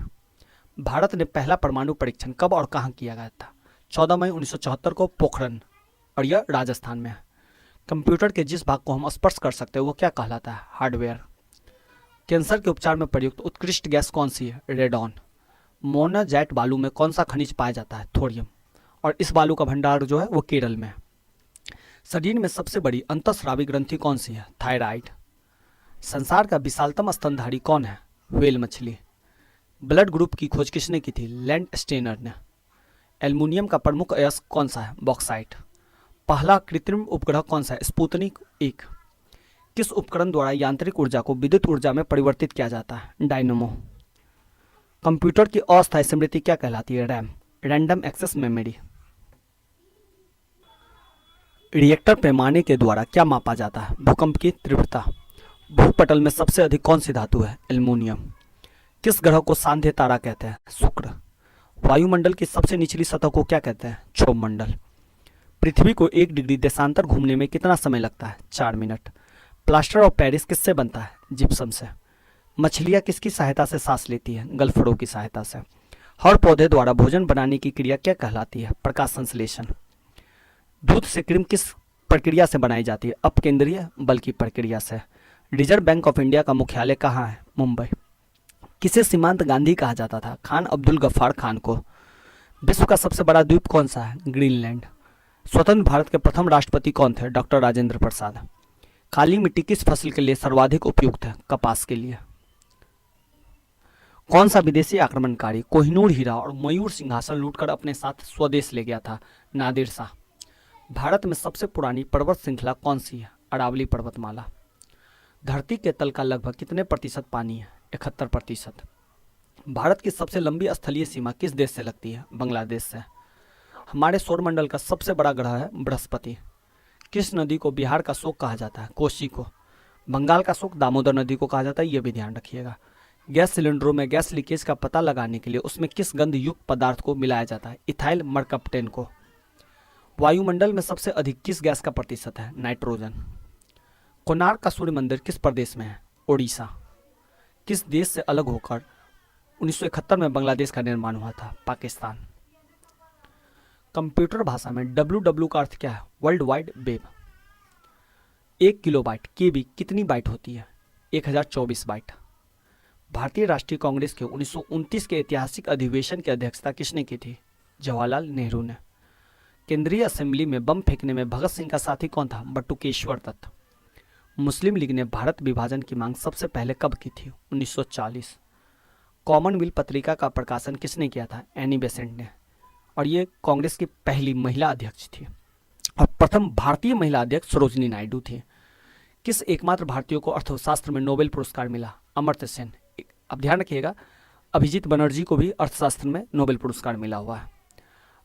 भारत ने पहला परमाणु परीक्षण कब और कहां किया गया था? 14 मई 1974 को पोखरण, और यह राजस्थान में है। कंप्यूटर के जिस भाग को हम स्पर्श कर सकते हैं वो क्या कहलाता है? हार्डवेयर। कैंसर के उपचार में प्रयुक्त उत्कृष्ट गैस कौन सी है? रेडॉन। मोनाजैट बालू में कौन सा खनिज पाया जाता है? थोरियम। और इस बालू का भंडार जो है वो केरल में है। शरीर में सबसे बड़ी अंतःस्रावी ग्रंथि कौन सी है? थायराइड। संसार का विशालतम स्तनधारी कौन है? व्हेल मछली। ब्लड ग्रुप की खोज किसने की थी? लैंड स्टेनर ने। एल्युमिनियम का प्रमुख अयस्क कौन सा है? बॉक्साइट। पहला कृत्रिम उपग्रह कौन सा है? स्पुतनिक 1। किस उपकरण द्वारा यांत्रिक ऊर्जा को विद्युत ऊर्जा में परिवर्तित किया जाता है? डायनेमो। कंप्यूटर की अस्थायी स्मृति क्या कहलाती है? RAM, random access memory. Reactor पैमाने के द्वारा क्या मापा जाता है? भूकंप की तीव्रता। भूपटल में सबसे अधिक कौन सी धातु है? एल्युमिनियम। किस ग्रह को सांध्य तारा कहते हैं? शुक्र। वायुमंडल की सबसे निचली सतह को क्या कहते हैं? क्षोभ मंडल। पृथ्वी को 1 डिग्री देशांतर घूमने में कितना समय लगता है? 4 मिनट। प्लास्टर ऑफ पेरिस किससे बनता है? जिप्सम से। मछलियाँ किसकी सहायता से सांस लेती है? गलफड़ों की सहायता से। हर पौधे द्वारा भोजन बनाने की क्रिया क्या कहलाती है? प्रकाश संश्लेषण। दूध से क्रीम किस प्रक्रिया से बनाई जाती है? अपकेंद्रीय बल की प्रक्रिया से। रिजर्व बैंक ऑफ इंडिया का मुख्यालय कहाँ है? मुंबई। किसे सीमांत गांधी कहा जाता था? खान अब्दुल गफ्फार खान को। विश्व का सबसे बड़ा द्वीप कौन सा है? ग्रीनलैंड। स्वतंत्र भारत के प्रथम राष्ट्रपति कौन थे? डॉक्टर राजेंद्र प्रसाद। काली मिट्टी किस फसल के लिए सर्वाधिक उपयुक्त है? कपास के लिए। कौन सा विदेशी आक्रमणकारी कोहिनूर हीरा और मयूर सिंहासन लूटकर अपने साथ स्वदेश ले गया था? नादिर शाह। भारत में सबसे पुरानी पर्वत श्रृंखला कौन सी है? अरावली पर्वतमाला। धरती के तल का लगभग कितने प्रतिशत पानी है? 71%। भारत की सबसे लंबी स्थलीय सीमा किस देश से लगती है? बांग्लादेश से। हमारे सौरमंडल का सबसे बड़ा ग्रह है बृहस्पति। किस नदी को बिहार का शोक कहा जाता है? कोसी को। बंगाल का शोक दामोदर नदी को कहा जाता है, ये भी ध्यान रखिएगा। गैस सिलेंडरों में गैस लीकेज का पता लगाने के लिए उसमें किस गंध युक्त पदार्थ को मिलाया जाता है? इथाइल मरकप्टेन को। वायुमंडल में सबसे अधिक किस गैस का प्रतिशत है? नाइट्रोजन। कोणार्क का सूर्य मंदिर किस प्रदेश में है? ओडिशा। किस देश से अलग होकर 1971 में बांग्लादेश का निर्माण हुआ था? पाकिस्तान। कंप्यूटर भाषा में WW का अर्थ क्या है? World wide web. 1 किलोबाइट केबी कितनी बाइट होती है? 1024 बाइट। भारतीय राष्ट्रीय कांग्रेस के 1929 के ऐतिहासिक अधिवेशन की अध्यक्षता किसने की थी? जवाहरलाल नेहरू ने। केंद्रीय असेंबली में बम फेंकने में भगत सिंह का साथी कौन था? बटुकेश्वर दत्त। मुस्लिम लीग ने भारत विभाजन की मांग सबसे पहले कब की थी? 1940। कॉमनवेल्थ पत्रिका का प्रकाशन किसने किया था? एनी बेसेंट ने। और ये कांग्रेस की पहली महिला अध्यक्ष थी और प्रथम भारतीय महिला अध्यक्ष सरोजिनी नायडू थी। किस एकमात्र भारतीय को अर्थशास्त्र में नोबेल पुरस्कार मिला? अमर्त्य सेन। अब ध्यान रखिएगा, अभिजीत बनर्जी को भी अर्थशास्त्र में नोबेल पुरस्कार मिला हुआ है।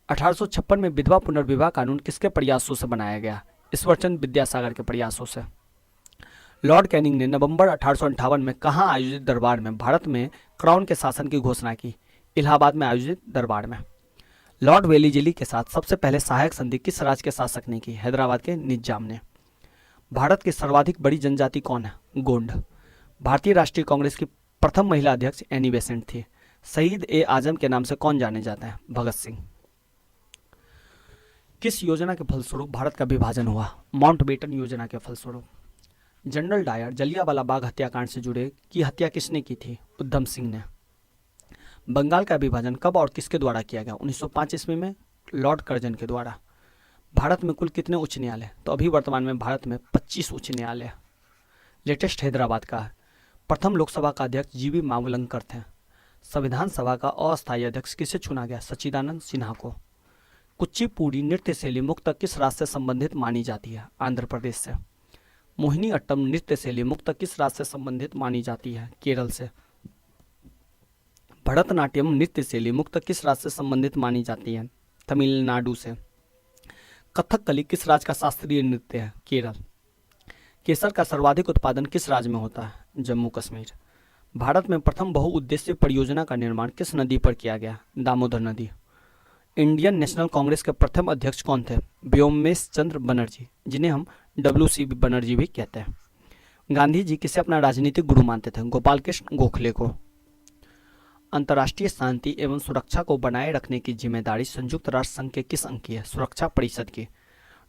1856 में विधवा पुनर्विवाह कानून किसके प्रयासों से बनाया गया? ईश्वरचंद विद्यासागर के प्रयासों से। लॉर्ड कैनिंग ने नवंबर 1858 में कहाँ आयोजित दरबार में भारत में क्राउन के शासन की घोषणा की? इलाहाबाद में आयोजित दरबार में। लॉर्ड वेलीजेली के साथ सबसे पहले सहायक संधि किस राज्य के शासक ने की? हैदराबाद के निजाम ने। भारत की सर्वाधिक बड़ी जनजाति कौन है? गोंड। भारतीय राष्ट्रीय कांग्रेस की प्रथम महिला अध्यक्ष एनी बेसेंट थी। शहीद ए आजम के नाम से कौन जाने जाते हैं? भगत सिंह। किस योजना के फलस्वरूप भारत का विभाजन हुआ? माउंटबेटन योजना के फलस्वरूप। जनरल डायर जलियांवाला बाग हत्याकांड से जुड़े की हत्या किसने की थी? उधम सिंह ने। बंगाल का विभाजन कब और किसके द्वारा किया गया? 1905 ईस्वी में लॉर्ड कर्जन के द्वारा। भारत में कुल कितने उच्च न्यायालय? तो अभी वर्तमान में भारत में 25 उच्च न्यायालय। लेटेस्ट हैदराबाद का है। प्रथम लोकसभा का अध्यक्ष जीवी मावलंकर थे। संविधान सभा का अस्थायी अध्यक्ष किसे चुना गया? सच्चिदानंद सिन्हा को। कुचिपुड़ी नृत्य शैली मुक्त किस राज्य से संबंधित मानी जाती है? आंध्र प्रदेश से। मोहिनी अट्टम नृत्य शैली मुक्त किस राज्य से संबंधित मानी जाती है? केरल से। भरतनाट्यम नृत्य शैली मुक्त किस राज्य से संबंधित मानी जाती है? तमिलनाडु से। कथकली किस राज्य का शास्त्रीय नृत्य है? केरल। केसर का सर्वाधिक उत्पादन किस राज्य में होता है? जम्मू कश्मीर। भारत में प्रथम बहुउद्देशीय परियोजना का निर्माण किस नदी पर किया गया? दामोदर नदी। इंडियन नेशनल कांग्रेस के प्रथम अध्यक्ष कौन थे? व्योमेश चंद्र बनर्जी, जिन्हें हम WC बनर्जी भी कहते हैं। गांधी जी किसे अपना राजनीतिक गुरु मानते थे? गोपाल कृष्ण गोखले को। अंतर्राष्ट्रीय शांति एवं सुरक्षा को बनाए रखने की जिम्मेदारी संयुक्त राष्ट्र संघ के किस अंग की है? सुरक्षा परिषद की।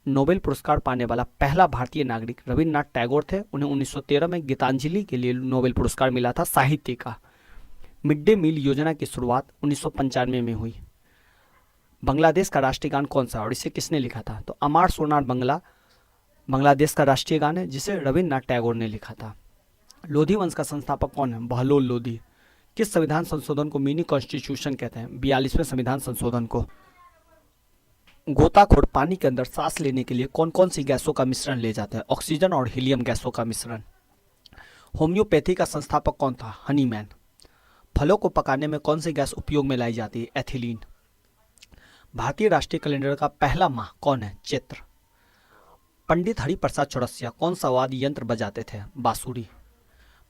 नोबेल पुरस्कार पाने वाला पहला भारतीय नागरिक रविन्द्रनाथ टैगोर थे। उन्हें 1913 में गीतांजलि के लिए नोबेल पुरस्कार मिला था साहित्य का। मिड डे मील योजना की शुरुआत 1995 में हुई। बांग्लादेश का राष्ट्रीय गान कौन सा और इसे किसने लिखा था? तो अमार सोनार बंगला बांग्लादेश का राष्ट्रीय गान है, जिसे रविन्द्रनाथ टैगोर ने लिखा था। लोधी वंश का संस्थापक कौन है? बहलोल लोधी। किस संविधान संशोधन को मिनी कॉन्स्टिट्यूशन कहते हैं? 42वें संविधान संशोधन को। गोताखोर पानी के अंदर सांस लेने के लिए कौन कौन सी गैसों का मिश्रण ले जाते हैं? ऑक्सीजन और हीलियम गैसों का मिश्रण। होम्योपैथी का संस्थापक कौन था? हनीमैन। फलों को पकाने में कौन सी गैस उपयोग में लाई जाती है? एथिलीन। भारतीय राष्ट्रीय कैलेंडर का पहला माह कौन है? चैत्र। पंडित हरिप्रसाद चौरसिया कौन सा वाद्य यंत्र बजाते थे? बांसुरी।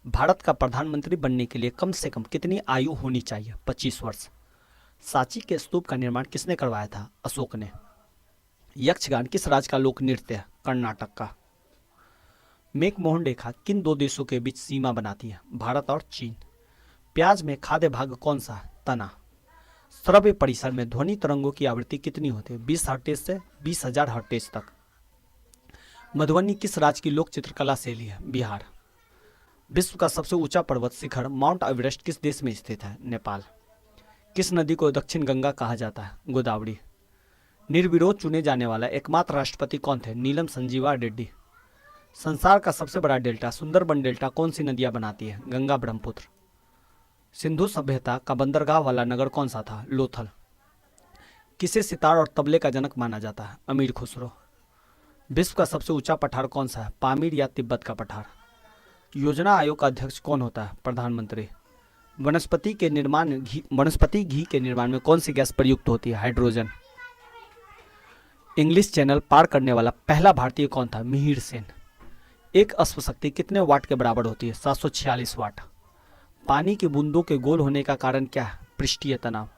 भारत का प्रधानमंत्री बनने के लिए कम से कम कितनी आयु होनी चाहिए? 25 वर्ष। सांची के स्तूप का निर्माण किसने करवाया था? अशोक ने। यक्षगान किस राज्य का लोक नृत्य है? कर्नाटक का। मैकमोहन रेखा किन दो देशों के बीच सीमा बनाती है? भारत और चीन। प्याज में खाद्य भाग कौन सा है? तना। श्रव्य परिसर में ध्वनि तरंगों की आवृत्ति कितनी होती है? 20 हर्ट्ज से 20,000 हर्ट्ज तक। मधुबनी किस राज्य की लोक चित्रकला शैली है? बिहार। विश्व का सबसे ऊंचा पर्वत शिखर माउंट एवरेस्ट किस देश में स्थित है? नेपाल। किस नदी को दक्षिण गंगा कहा जाता है? गोदावरी। निर्विरोध चुने जाने वाला एकमात्र राष्ट्रपति कौन थे? नीलम संजीवा रेड्डी। संसार का सबसे बड़ा डेल्टा सुंदरबन डेल्टा कौन सी नदियां बनाती है? गंगा ब्रह्मपुत्र। सिंधु सभ्यता का बंदरगाह वाला नगर कौन सा था? लोथल। किसे सितार और तबले का जनक माना जाता है? अमीर खुसरो। विश्व का सबसे ऊंचा पठार कौन सा है? पामीर या तिब्बत का पठार। योजना आयोग का अध्यक्ष कौन होता है? प्रधानमंत्री। वनस्पति घी के निर्माण में कौन सी गैस प्रयुक्त होती है? हाइड्रोजन। इंग्लिश चैनल पार करने वाला पहला भारतीय कौन था? मिहिर सेन। एक अश्व शक्ति कितने वाट के बराबर होती है? 746 वाट। पानी की बूंदों के गोल होने का कारण क्या है? पृष्ठीय तनाव।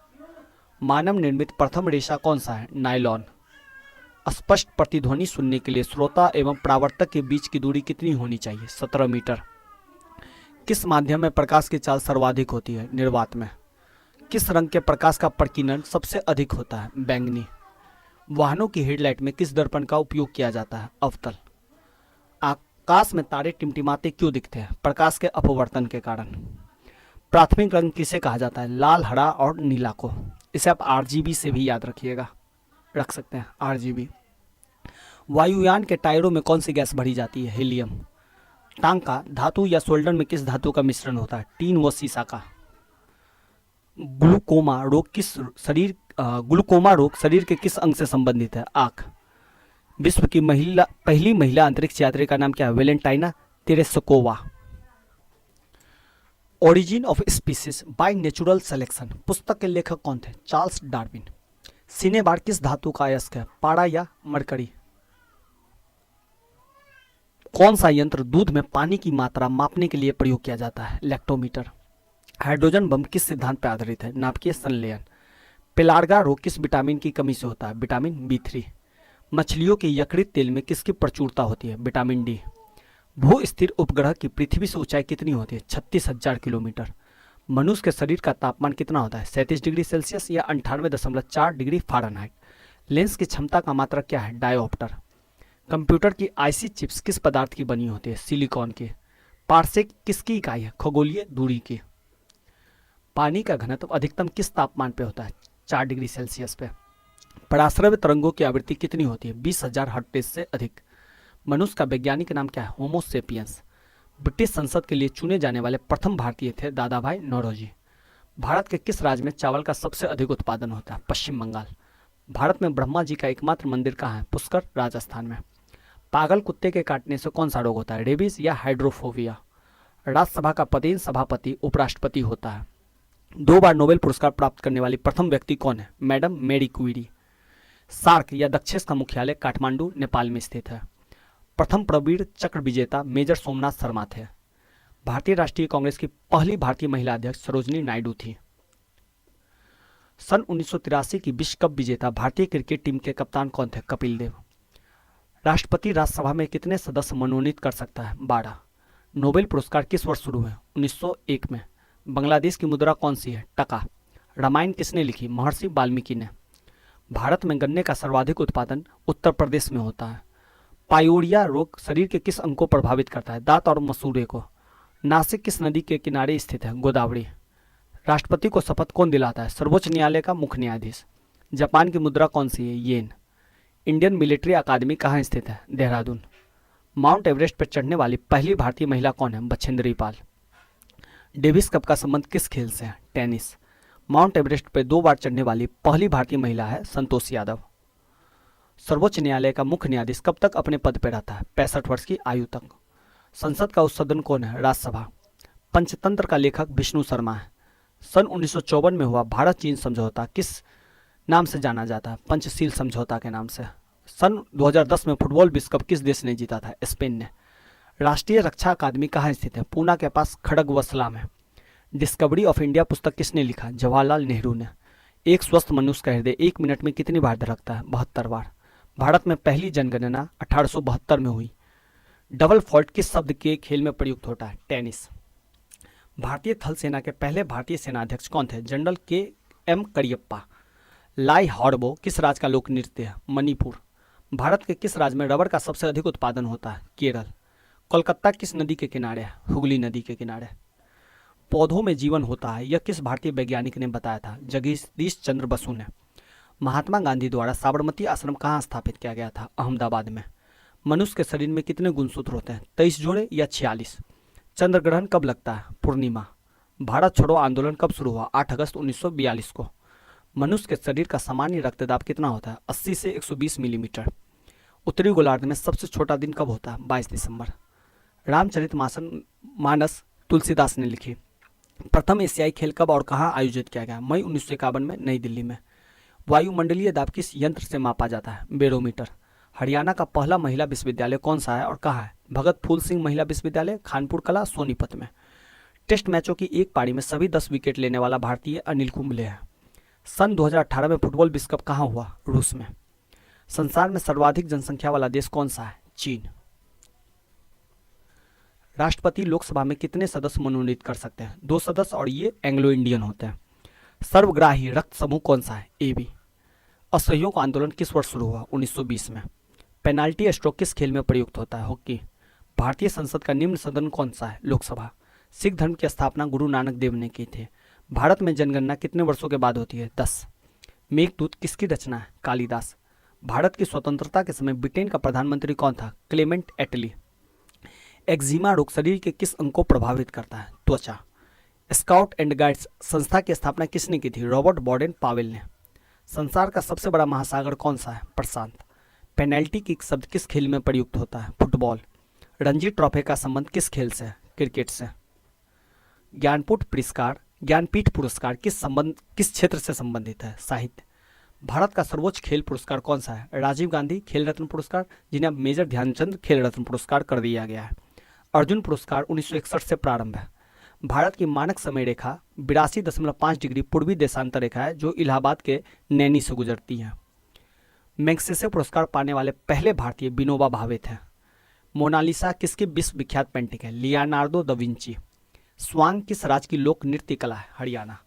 मानव निर्मित प्रथम रेशा कौन सा है? नायलॉन। स्पष्ट प्रतिध्वनि सुनने के लिए श्रोता एवं परावर्तक के बीच की दूरी कितनी होनी चाहिए? 17 मीटर। किस माध्यम में प्रकाश की चाल सर्वाधिक होती है? निर्वात में। किस रंग के प्रकाश का प्रकीर्णन सबसे अधिक होता है? बैंगनी। वाहनों की हेडलाइट में किस दर्पण का उपयोग किया जाता है? अवतल। आकाश में तारे टिमटिमाते क्यों दिखते हैं? प्रकाश के अपवर्तन के कारण। प्राथमिक रंग किसे कहा जाता है? लाल, हरा और नीला को। इसे आप आरजीबी से भी याद रख सकते हैं, आरजीबी। वायुयान के टायरों में कौन सी गैस भरी जाती है? हीलियम। टांका धातु या सोल्डर में किस धातु का मिश्रण होता है? टीन व सीसा का। ग्लूकोमा रोग शरीर के किस अंग से संबंधित है? आंख। विश्व की पहली महिला अंतरिक्ष यात्री का नाम क्या है? Valentina Tereshkova. Origin of species by natural selection पुस्तक के लेखक कौन थे? Charles Darwin. सिनेबार किस धातु का अयस्क है? पारा या मरकरी। कौन सा यंत्र दूध में पानी की मात्रा मापने के लिए प्रयोग किया जाता है? लैक्टोमीटर। हाइड्रोजन बम किस सिद्धांत पर आधारित है? नाभिकीय संलयन। पेलार्गा रोग किस विटामिन की कमी से होता है? Vitamin B3। मछलियों के यकृत तेल में किसकी प्रचुरता होती है? Vitamin D। भू स्थिर उपग्रह की पृथ्वी से ऊंचाई कितनी होती है? 36,000 किलोमीटर। मनुष्य के शरीर का तापमान कितना होता है? 37 डिग्री सेल्सियस या 98.4 डिग्री फ़ारेनहाइट। लेंस की क्षमता का मात्रक क्या है? डायोप्टर। कंप्यूटर की आईसी चिप्स किस पदार्थ की बनी होती है? सिलिकॉन की। पारसेक किसकी इकाई है? खगोलीय दूरी की। पानी का घनत्व अधिकतम किस तापमान पे होता है? 4 डिग्री सेल्सियस पे। पराश्रव्य तरंगों की आवृत्ति कितनी होती है? 20,000 हर्ट्ज से अधिक। मनुष्य का वैज्ञानिक नाम क्या है? होमो सेपियंस। ब्रिटिश संसद के लिए चुने जाने वाले प्रथम भारतीय थे दादा भाई नौरोजी। भारत के किस राज्य में चावल का सबसे अधिक उत्पादन होता है? पश्चिम बंगाल। भारत में ब्रह्मा जी का एकमात्र मंदिर कहाँ है? पुष्कर, राजस्थान में। पागल कुत्ते के काटने से कौन सा रोग होता है? रेबीज या हाइड्रोफोबिया। राज्यसभा का पदेन सभापति उपराष्ट्रपति होता है। 2 बार नोबेल पुरस्कार प्राप्त करने वाली प्रथम व्यक्ति कौन है? मैडम मेरी क्यूरी। सार्क या दक्षेस का मुख्यालय काठमांडू, नेपाल में स्थित है। प्रथम प्रवीण चक्र विजेता मेजर सोमनाथ शर्मा थे। भारतीय राष्ट्रीय कांग्रेस की पहली भारतीय महिला अध्यक्ष सरोजनी नायडू थी। सन 1983 की विश्व कप विजेता भारतीय क्रिकेट टीम के कप्तान कौन थे? कपिल देव। राष्ट्रपति राज्यसभा में कितने सदस्य मनोनीत कर सकता है? 12। नोबेल पुरस्कार किस वर्ष शुरू हुए? 1901 में। बांग्लादेश की मुद्रा कौन सी है? टका। रामायण किसने लिखी? महर्षि वाल्मीकि ने। भारत में गन्ने का सर्वाधिक उत्पादन उत्तर प्रदेश में होता है। पायोरिया रोग शरीर के किस अंग को प्रभावित करता है? दांत और मसूड़े को। नासिक किस नदी के किनारे स्थित है? गोदावरी। राष्ट्रपति को शपथ कौन दिलाता है? सर्वोच्च न्यायालय का मुख्य न्यायाधीश। जापान की मुद्रा कौन सी है? येन। इंडियन मिलिट्री अकादमी कहाँ स्थित है? देहरादून। माउंट एवरेस्ट पर चढ़ने वाली पहली भारतीय महिला कौन है? बछेंद्री पाल। डेविस कप का संबंध किस खेल से है? टेनिस। माउंट एवरेस्ट पर 2 बार चढ़ने वाली पहली भारतीय महिला है संतोष यादव। सर्वोच्च न्यायालय का मुख्य न्यायाधीश कब तक अपने पद पर रहता है? 65 वर्ष की आयु तक। संसद का उच्च सदन कौन है? राज्यसभा। पंचतंत्र का लेखक विष्णु शर्मा है। सन 1954 में हुआ भारत चीन समझौता किस नाम से जाना जाता है? पंचशील समझौता के नाम से। सन 2010 में फुटबॉल विश्व कप किस देश ने जीता था? स्पेन ने। राष्ट्रीय रक्षा अकादमी कहाँ स्थित है? पूना के पास खड़गवसला में। डिस्कवरी ऑफ इंडिया पुस्तक किसने लिखा? जवाहरलाल नेहरू ने। एक स्वस्थ मनुष्य का हृदय 1 मिनट में कितनी बार धड़कता है? 72 बार। भारत में पहली जनगणना 1872 में हुई। डबल फॉल्ट किस शब्द के खेल में प्रयुक्त होता है? टेनिस। भारतीय थल सेना के पहले भारतीय सेनाध्यक्ष कौन थे? जनरल के एम करियप्पा। लाई हॉर्बो किस राज्य का लोक नृत्य है? मणिपुर। भारत के किस राज्य में रबर का सबसे अधिक उत्पादन होता है? केरल। कोलकाता किस नदी के किनारे है? हुगली नदी के किनारे। पौधों में जीवन होता है, यह किस भारतीय वैज्ञानिक ने बताया था? जगदीश चंद्र बसु ने। महात्मा गांधी द्वारा साबरमती आश्रम कहाँ स्थापित किया गया था? अहमदाबाद में। मनुष्य के शरीर में कितने गुणसूत्र होते हैं? 23 जोड़े या 46? चंद्र ग्रहण कब लगता है? पूर्णिमा। भारत छोड़ो आंदोलन कब शुरू हुआ? 8 अगस्त 1942 को। मनुष्य के शरीर का सामान्य रक्तदाब कितना होता है? 80 से 120 मिलीमीटर। उत्तरी गोलार्ध में सबसे छोटा दिन कब होता है? 22 दिसंबर। रामचरितमानस तुलसीदास ने लिखी। प्रथम एशियाई खेल कब और कहाँ आयोजित किया गया? मई 1951 में नई दिल्ली में। वायुमंडलीय दाब किस यंत्र से मापा जाता है? बेरोमीटर। हरियाणा का पहला महिला विश्वविद्यालय कौन सा है और कहाँ है? भगत फूल सिंह महिला विश्वविद्यालय, खानपुर कला, सोनीपत में। टेस्ट मैचों की एक पारी में सभी 10 विकेट लेने वाला भारतीय अनिल कुंबले है। सन 2018 में फुटबॉल विश्व कप कहाँ हुआ? रूस में। संसार में सर्वाधिक जनसंख्या वाला देश कौन सा है? चीन। राष्ट्रपति लोकसभा में कितने सदस्य मनोनीत कर सकते हैं? 2 सदस्य और ये एंग्लो इंडियन होते हैं। सर्वग्राही रक्त समूह कौन सा है? AB। असहयोग आंदोलन किस वर्ष शुरू हुआ? 1920 में। पेनाल्टी स्ट्रोक किस खेल में प्रयुक्त होता है? हॉकी। भारतीय संसद का निम्न सदन कौन सा है? लोकसभा। सिख धर्म की स्थापना गुरु नानक देव ने की थी। भारत में जनगणना कितने वर्षों के बाद होती है? 10। मेघदूत किसकी रचना है? कालिदास। भारत की स्वतंत्रता के समय ब्रिटेन का प्रधानमंत्री कौन था? क्लेमेंट एटली। एक्जिमा रोग शरीर के किस अंग को प्रभावित करता है? त्वचा। स्काउट एंड गाइड्स संस्था की स्थापना किसने की थी? रॉबर्ट बॉडेन पावेल ने। संसार का सबसे बड़ा महासागर कौन सा है? प्रशांत। पेनल्टी किक शब्द किस खेल में प्रयुक्त होता है? फुटबॉल। रणजी ट्रॉफी का संबंध किस खेल से? क्रिकेट से। ज्ञानपीठ पुरस्कार किस क्षेत्र से संबंधित है? साहित्य। भारत का सर्वोच्च खेल पुरस्कार कौन सा है? राजीव गांधी खेल रत्न पुरस्कार, जिन्हें अब मेजर ध्यानचंद खेल रत्न पुरस्कार कर दिया गया है। अर्जुन पुरस्कार 1961 से प्रारंभ है। भारत की मानक समय रेखा 82.5 डिग्री पूर्वी देशांतर रेखा है, जो इलाहाबाद के नैनी से गुजरती है। मैग्सेसे पुरस्कार पाने वाले पहले भारतीय विनोबा भावे थे। मोनालिसा किसकी विश्व विख्यात पेंटिंग है? Leonardo da Vinci. स्वांग किस राज्य की लोक नृत्य कला है? हरियाणा।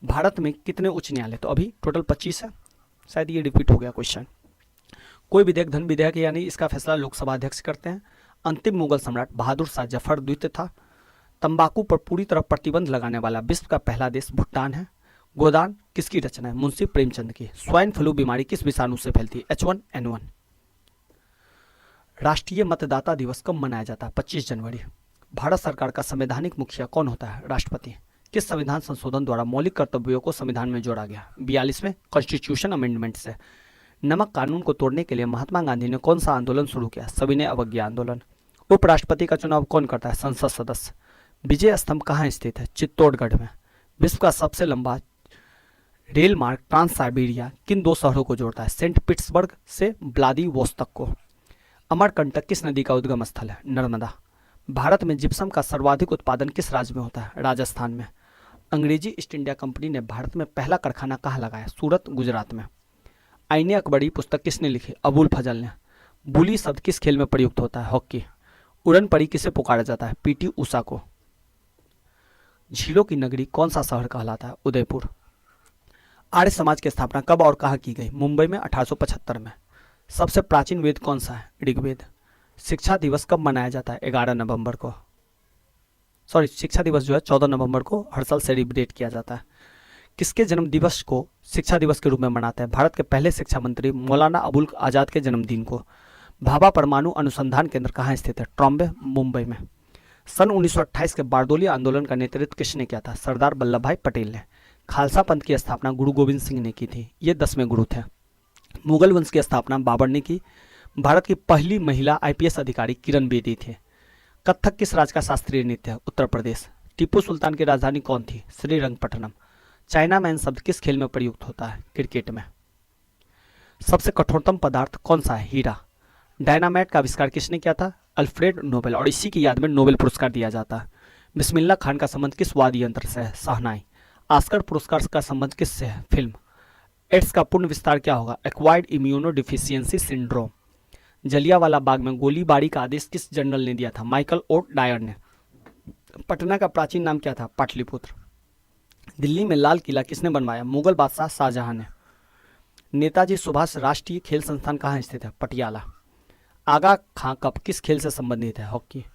भारत में कितने उच्च न्यायालय? तो अभी टोटल 25 है, शायद ये रिपीट हो गया क्वेश्चन। कोई विधेयक धन विधेयक यानी इसका फैसला लोकसभा अध्यक्ष करते हैं। अंतिम मुगल सम्राट बहादुर शाह जफर द्वितीय था। तंबाकू पर पूरी तरह प्रतिबंध लगाने वाला विश्व का पहला देश भूटान है। गोदान किसकी रचना है? मुंशी प्रेमचंद की। स्वाइन फ्लू बीमारी किस विषाणु से फैलती है? H1N1। राष्ट्रीय मतदाता दिवस कब मनाया जाता है? 25 जनवरी। भारत सरकार का संवैधानिक मुखिया कौन होता है? राष्ट्रपति। किस संविधान संशोधन द्वारा मौलिक कर्तव्यों को संविधान में जोड़ा गया? 42वें कॉन्स्टिट्यूशन अमेंडमेंट से। नमक कानून को तोड़ने के लिए महात्मा गांधी ने कौन सा आंदोलन शुरू किया? सविनय अवज्ञा आंदोलन। उपराष्ट्रपति का चुनाव कौन करता है? संसद सदस्य। विजय स्तंभ कहाँ स्थित है? चित्तौड़गढ़ में। विश्व का सबसे लंबा रेल मार्ग ट्रांस साइबेरिया किन 2 शहरों को जोड़ता है? सेंट पीटर्सबर्ग से व्लादिवोस्तोक को। अमरकंटक किस नदी का उद्गम स्थल है? नर्मदा। भारत में जिप्सम का सर्वाधिक उत्पादन किस राज्य में होता है? राजस्थान में। अंग्रेजी ईस्ट इंडिया कंपनी ने भारत में पहला कारखाना कहाँ लगाया? सूरत, गुजरात में। आईने अकबरी पुस्तक किसने लिखी? अबुल फजल ने। बुली शब्द किस खेल में प्रयुक्त होता है? हॉकी। उड़न परी किसे पुकारा जाता है? PT उषा को। झीलों की नगरी कौन सा शहर कहलाता है? उदयपुर। आर्य समाज की स्थापना कब और कहाँ की गई? मुंबई में 1875 में। सबसे प्राचीन वेद कौन सा है? ऋग्वेद। शिक्षा दिवस कब मनाया जाता है? 11 नवंबर को। शिक्षा दिवस जो है 14 नवंबर को हर साल सेलिब्रेट किया जाता है। किसके जन्म दिवस को शिक्षा दिवस के रूप में मनाते हैं? भारत के पहले शिक्षा मंत्री मौलाना अबुल आजाद के जन्मदिन को। भाभा परमाणु अनुसंधान केंद्र कहाँ स्थित है? ट्रॉम्बे, मुंबई में। सन 1928 के बारडोली आंदोलन का नेतृत्व किसने किया था? सरदार वल्लभ भाई पटेल ने। खालसा पंथ की स्थापना गुरु गोविंद सिंह ने की थी, ये 10वें गुरु थे। मुगल वंश की स्थापना बाबर ने की। भारत की पहली महिला IPS अधिकारी किरण बेदी थे। कथक किस राज्य का शास्त्रीय नृत्य है? उत्तर प्रदेश। टीपू सुल्तान की राजधानी कौन थी? श्रीरंगपट्टनम। चाइना मैन शब्द किस खेल में प्रयुक्त होता है? क्रिकेट में। सबसे कठोरतम पदार्थ कौन सा है? हीरा। डायनामाइट का आविष्कार किसने किया था? अल्फ्रेड नोबेल, और इसी की याद में नोबेल पुरस्कार दिया जाता है। बिस्मिल्लाह खान का संबंध किस वाद्य यंत्र से है? शहनाई। ऑस्कर पुरस्कार का संबंध किससे है? फिल्म। एड्स का पूर्ण विस्तार क्या होगा? Acquired immunodeficiency syndrome. Jallianwala Bagh में गोलीबारी का आदेश किस जनरल ने दिया था? माइकल ओ डायर ने। पटना का प्राचीन नाम क्या था? पाटलिपुत्र। दिल्ली में लाल किला किसने बनवाया? मुगल बादशाह शाहजहां ने। नेताजी सुभाष राष्ट्रीय खेल संस्थान कहाँ स्थित है? पटियाला। आगा खां कप किस खेल से संबंधित है? हॉकी।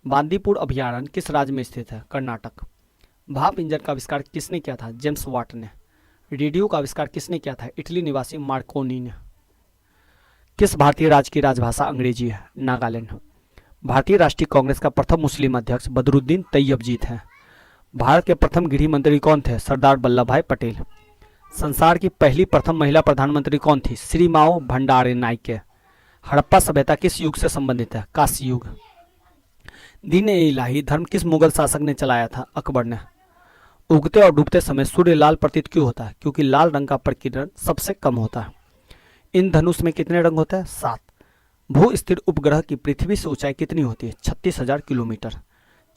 बांदीपुर अभयारण्य किस राज्य में स्थित है? कर्नाटक। भाप इंजन का आविष्कार किसने किया था? जेम्स वाट ने। रेडियो का आविष्कार किसने किया था? इटली निवासी मार्कोनी ने। किस भारतीय राज्य की राजभाषा अंग्रेजी है? नागालैंड। भारतीय राष्ट्रीय कांग्रेस का प्रथम मुस्लिम अध्यक्ष बदरुद्दीन तैयबजीत हैं। भारत के प्रथम गृह मंत्री कौन थे? सरदार वल्लभ भाई पटेल। संसार की पहली प्रथम महिला प्रधानमंत्री कौन थी? श्री माओ भंडारे नायके। हड़प्पा सभ्यता किस युग से संबंधित है? कांस्य युग। दीन ए इलाही धर्म किस मुगल शासक ने चलाया था? अकबर ने। उगते और डूबते समय सूर्य लाल प्रतीत क्यों होता है? क्योंकि लाल रंग का प्रकीर्णन सबसे कम होता है। इन धनुष में कितने रंग होते हैं? 7। भू स्थिर उपग्रह की पृथ्वी से ऊंचाई कितनी होती है? 36,000 किलोमीटर।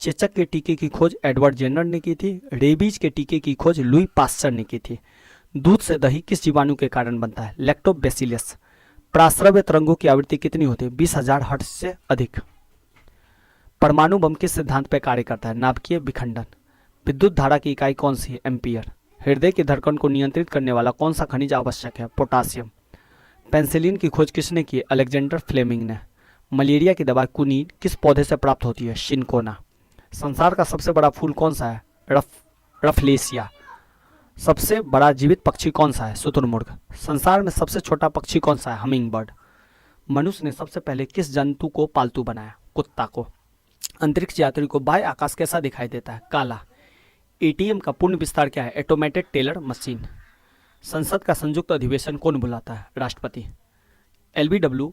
चेचक के टीके की खोज एडवर्ड जेनर ने की थी। रेबीज के टीके की खोज लुई पास्चर ने की थी। दूध से दही किस जीवाणु के कारण बनता है? लैक्टोबैसिलस। प्राश्रव्य तरंगों की आवृत्ति कितनी होती है? 20,000 हर्ट्ज से अधिक। परमाणु बम किस सिद्धांत पर कार्य करता है? नाभिकीय विखंडन। विद्युत धारा की इकाई कौन सी है? एम्पियर। हृदय की धड़कन को नियंत्रित करने वाला कौन सा खनिज आवश्यक है? पोटासियम। पेंसिलिन की खोज किसने की? अलेक्जेंडर फ्लेमिंग ने। मलेरिया की दवा कुनीन किस पौधे से प्राप्त होती है? शिनकोना। संसार का सबसे बड़ा फूल कौन सा है? रफलेसिया। सबसे बड़ा जीवित पक्षी कौन सा है? शुतुरमुर्ग। संसार में सबसे छोटा पक्षी कौन सा है? Humming bird. मनुष्य ने सबसे पहले किस जंतु को पालतू बनाया? कुत्ता को। अंतरिक्ष यात्री को बाह्य आकाश कैसा दिखाई देता है? काला। एटीएम का पूर्ण विस्तार क्या है? Automated teller machine. संसद का संयुक्त अधिवेशन कौन बुलाता है? राष्ट्रपति। एलबीडब्ल्यू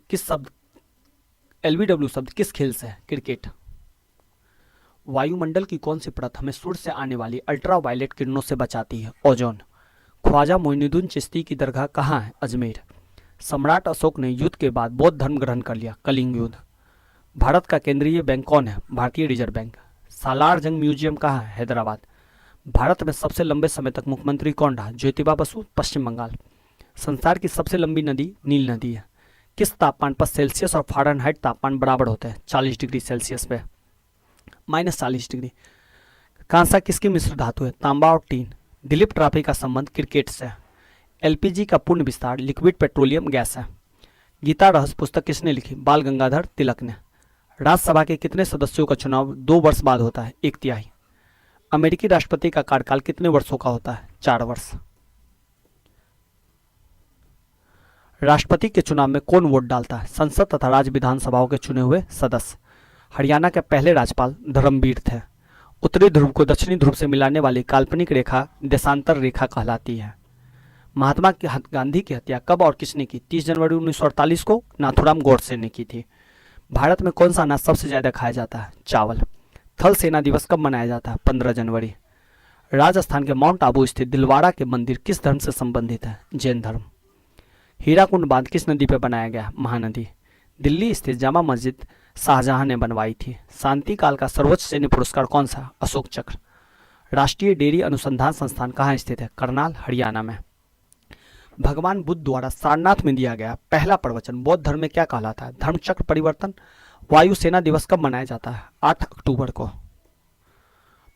शब्द किस खेल से है? क्रिकेट। वायुमंडल की कौन सी परत हमें सूर्य से आने वाली अल्ट्रावायलेट किरणों से बचाती है? ओजोन। ख्वाजा मोइनुद्दीन चिश्ती की दरगाह कहाँ है? अजमेर। सम्राट अशोक ने युद्ध के बाद बौद्ध धर्म ग्रहण कर लिया। कलिंग युद्ध। भारत का केंद्रीय बैंक कौन है? भारतीय रिजर्व बैंक। सालार जंग म्यूजियम कहाँ है? हैदराबाद। भारत में सबसे लंबे समय तक मुख्यमंत्री कौन रहा? ज्योतिबा बसु, पश्चिम बंगाल। संसार की सबसे लंबी नदी नील नदी है। किस तापमान पर सेल्सियस और फ़ारेनहाइट तापमान बराबर होते हैं? 40 डिग्री सेल्सियस पे -40 डिग्री। कांसा किसकी मिश्र धातु है? तांबा और टीन। दिलीप ट्रॉफी का संबंध क्रिकेट से है। एलपीजी का पूर्ण विस्तार लिक्विड पेट्रोलियम गैस है। गीता रहस्य पुस्तक किसने लिखी? बाल गंगाधर तिलक ने। राज्यसभा के कितने सदस्यों का चुनाव 2 वर्ष बाद होता है? 1/3। अमेरिकी राष्ट्रपति का कार्यकाल कितने वर्षों का होता है? 4 वर्ष। राष्ट्रपति के चुनाव में कौन वोट डालता है? संसद तथा राज्य विधानसभाओं के चुने हुए सदस्य। हरियाणा के पहले राज्यपाल धर्मवीर थे। उत्तरी ध्रुव को दक्षिणी ध्रुव से मिलाने वाली काल्पनिक रेखा देशांतर रेखा कहलाती है। महात्मा गांधी की हत्या कब और किसने की? 30 जनवरी 1948 को नाथुराम गोडसे ने की थी। भारत में कौन सा अनाज सबसे ज्यादा खाया जाता है? चावल। थल सेना दिवस कब मनाया जाता है? 15 जनवरी। राजस्थान के माउंट आबू स्थित दिलवाड़ा के मंदिर किस धर्म से संबंधित है? जैन धर्म। हीराकुंड बांध किस नदी पर बनाया गया? महानदी। दिल्ली स्थित जामा मस्जिद शाहजहां ने बनवाई थी। शांति काल का सर्वोच्च सैन्य पुरस्कार कौन सा? अशोक चक्र। राष्ट्रीय डेयरी अनुसंधान संस्थान कहाँ स्थित है? करनाल, हरियाणा में। भगवान बुद्ध द्वारा सारनाथ में दिया गया पहला प्रवचन बौद्ध धर्म में क्या कहलाता है? धर्मचक्र परिवर्तन। वायुसेना दिवस कब मनाया जाता है? 8 अक्टूबर को।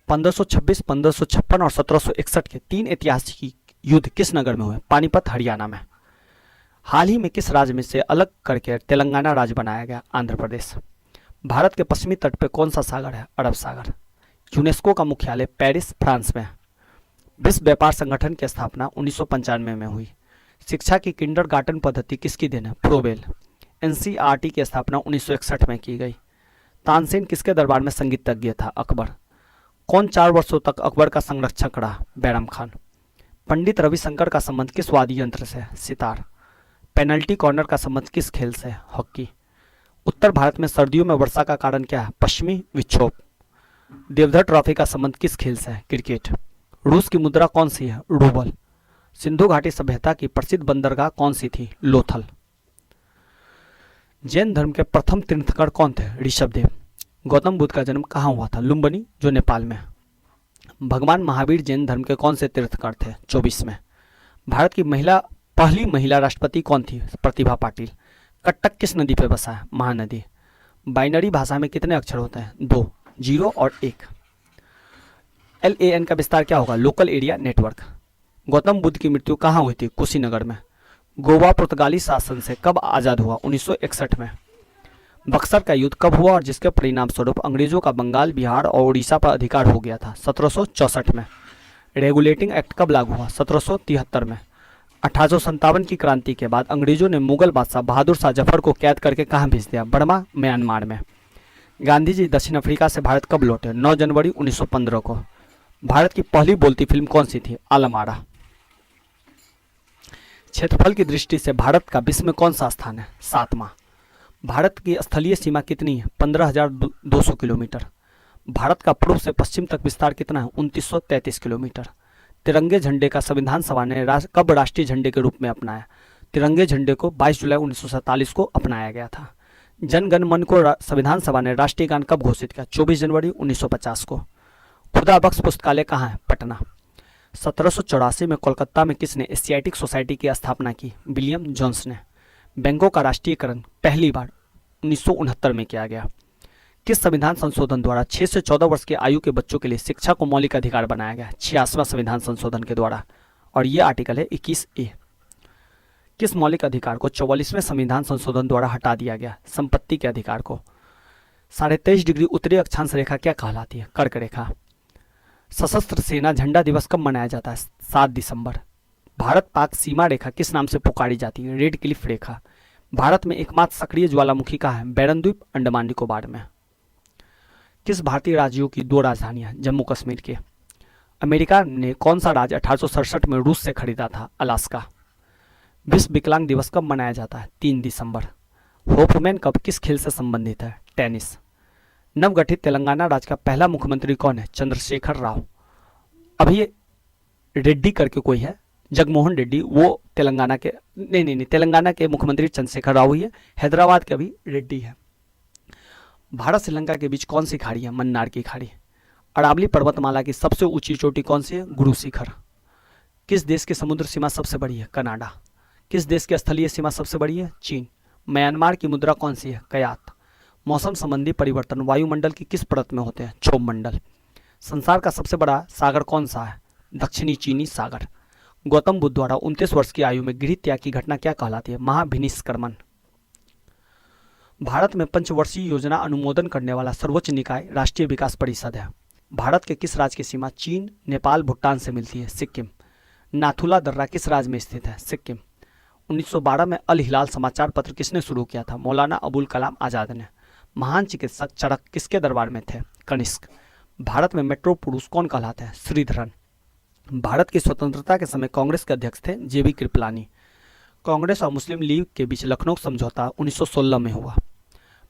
1526, 1556 और 1761 के 3 ऐतिहासिक युद्ध किस नगर में हुए? पानीपत, हरियाणा में। हाल ही में किस राज्य में से अलग करके तेलंगाना राज्य बनाया गया? आंध्र प्रदेश। भारत के पश्चिमी तट पर कौन सा सागर है? अरब सागर। यूनेस्को का मुख्यालय पेरिस, फ्रांस में। विश्व व्यापार संगठन की स्थापना 1995 में हुई। शिक्षा की किंडरगार्टन पद्धति किसकी देन है? प्रोवेल। एनसीईआरटी की स्थापना 1961 में की गई। तानसेन किसके दरबार में संगीतज्ञ था? अकबर। कौन 4 वर्षों तक अकबर का संरक्षक रहा? बैरम खान। पंडित रविशंकर का संबंध किस वाद्य यंत्र से? सितार। पेनल्टी कॉर्नर का संबंध किस खेल से? हॉकी। उत्तर भारत में सर्दियों में वर्षा का कारण क्या है? पश्चिमी विक्षोभ। देवधर ट्रॉफी का संबंध किस खेल से है? क्रिकेट। रूस की मुद्रा कौन सी है? रूबल। सिंधु घाटी सभ्यता की प्रसिद्ध बंदरगाह कौन सी थी? लोथल। जैन धर्म के प्रथम तीर्थंकर कौन थे? ऋषभदेव। गौतम बुद्ध का जन्म कहाँ हुआ था? लुम्बिनी, जो नेपाल में। भगवान महावीर जैन धर्म के कौन से तीर्थंकर थे? 24 में। भारत की पहली महिला राष्ट्रपति कौन थी? प्रतिभा पाटिल। कटक किस नदी पर बसा है? महानदी। बाइनरी भाषा में कितने अक्षर होते हैं? 2, 0 और 1। LAN का विस्तार क्या होगा? Local area network. Gautam Buddha की मृत्यु कहाँ हुई थी? कुशीनगर में। गोवा पुर्तगाली शासन से कब आज़ाद हुआ? 1961 में। बक्सर का युद्ध कब हुआ और जिसके परिणाम स्वरूप अंग्रेजों का बंगाल, बिहार और उड़ीसा पर अधिकार हो गया था? 1764 में। रेगुलेटिंग एक्ट कब लागू हुआ? 1773 में। 1857 की क्रांति के बाद अंग्रेजों ने मुगल बादशाह बहादुर शाह जफर को कैद करके कहाँ भेज दिया? बर्मा, म्यांमार में। गांधी जी दक्षिण अफ्रीका से भारत कब लौटे? 9 जनवरी 1915 को। भारत की पहली बोलती फिल्म कौन सी थी? आलम आरा। क्षेत्रफल की दृष्टि से भारत का विश्व में कौन सा स्थान है? 7वां। भारत की स्थलीय सीमा कितनी है? 15,200 किलोमीटर। भारत का पूर्व से पश्चिम तक विस्तार कितना है? 2933 किलोमीटर। तिरंगे झंडे का संविधान सभा ने कब राष्ट्रीय झंडे के रूप में अपनाया? तिरंगे झंडे को 22 जुलाई 1947 को अपनाया गया था। जन गण मन को संविधान सभा ने राष्ट्रीय गान कब घोषित किया? 24 जनवरी 1950 को। खुदा बख्श पुस्तकालय कहाँ है? पटना। 1784 में कोलकाता में किसने एशियाटिक सोसाइटी की स्थापना की? विलियम जोन्स ने। बैंकों का राष्ट्रीयकरण पहली बार 1969 में किया गया। किस संविधान संशोधन द्वारा 6 से 14 वर्ष की आयु के बच्चों के लिए शिक्षा को मौलिक अधिकार बनाया गया? 86वां संविधान संशोधन के द्वारा, और ये आर्टिकल है 21A। किस मौलिक अधिकार को 44वें संविधान संशोधन द्वारा हटा दिया गया? संपत्ति के अधिकार को। 23.5 डिग्री उत्तरी अक्षांश रेखा क्या कहलाती है? कर्क रेखा। सशस्त्र सेना झंडा दिवस कब मनाया जाता है? 7 दिसंबर। भारत पाक सीमा रेखा किस नाम से पुकारी जाती है? रेड क्लिफ रेखा। भारत में एकमात्र सक्रिय ज्वालामुखी कहाँ है? बैरन द्वीप, अंडमान निकोबार में। किस भारतीय राज्यों की 2 राजधानियां? जम्मू कश्मीर के। अमेरिका ने कौन सा राज्य 1867 में रूस से खरीदा था? अलास्का। विश्व विकलांग दिवस कब मनाया जाता है? 3 दिसंबर। होपमैन कप किस खेल से संबंधित है? टेनिस। नवगठित तेलंगाना राज्य का पहला मुख्यमंत्री कौन है? चंद्रशेखर राव। अभी रेड्डी करके कोई है, जगमोहन रेड्डी, वो तेलंगाना के नहीं, तेलंगाना के मुख्यमंत्री चंद्रशेखर राव ही है। हैदराबाद के अभी रेड्डी है। भारत श्रीलंका के बीच कौन सी खाड़ी है? मन्नार की खाड़ी। अरावली पर्वतमाला की सबसे ऊंची चोटी कौन सी है? गुरु शिखर। किस देश की समुद्र सीमा सबसे बड़ी है? कनाडा। किस देश की स्थलीय सीमा सबसे बड़ी है? चीन। म्यांमार की मुद्रा कौन सी है? कयात। मौसम संबंधी परिवर्तन वायुमंडल की किस परत में होते हैं? क्षोभ मंडल। संसार का सबसे बड़ा सागर कौन सा है? दक्षिणी चीनी सागर। गौतम बुद्ध द्वारा 29 वर्ष की आयु में गृह त्याग की घटना क्या कहलाती है? महाभिनिष्क्रमण। भारत में पंचवर्षीय योजना अनुमोदन करने वाला सर्वोच्च निकाय राष्ट्रीय विकास परिषद है। भारत के किस राज्य की सीमा चीन, नेपाल, भूटान से मिलती है? सिक्किम। नाथुला दर्रा किस राज्य में स्थित है? सिक्किम। 1912 में अल हिलाल समाचार पत्र किसने शुरू किया था? मौलाना अबुल कलाम आजाद ने। महान चिकित्सक चरक किसके दरबार में थे? कनिष्क। भारत में मेट्रो पुरुष कौन कहलाते हैं? श्रीधरन। भारत की स्वतंत्रता के समय कांग्रेस के अध्यक्ष थे JB कृपलानी। कांग्रेस और मुस्लिम लीग के बीच लखनऊ समझौता 1916 में हुआ।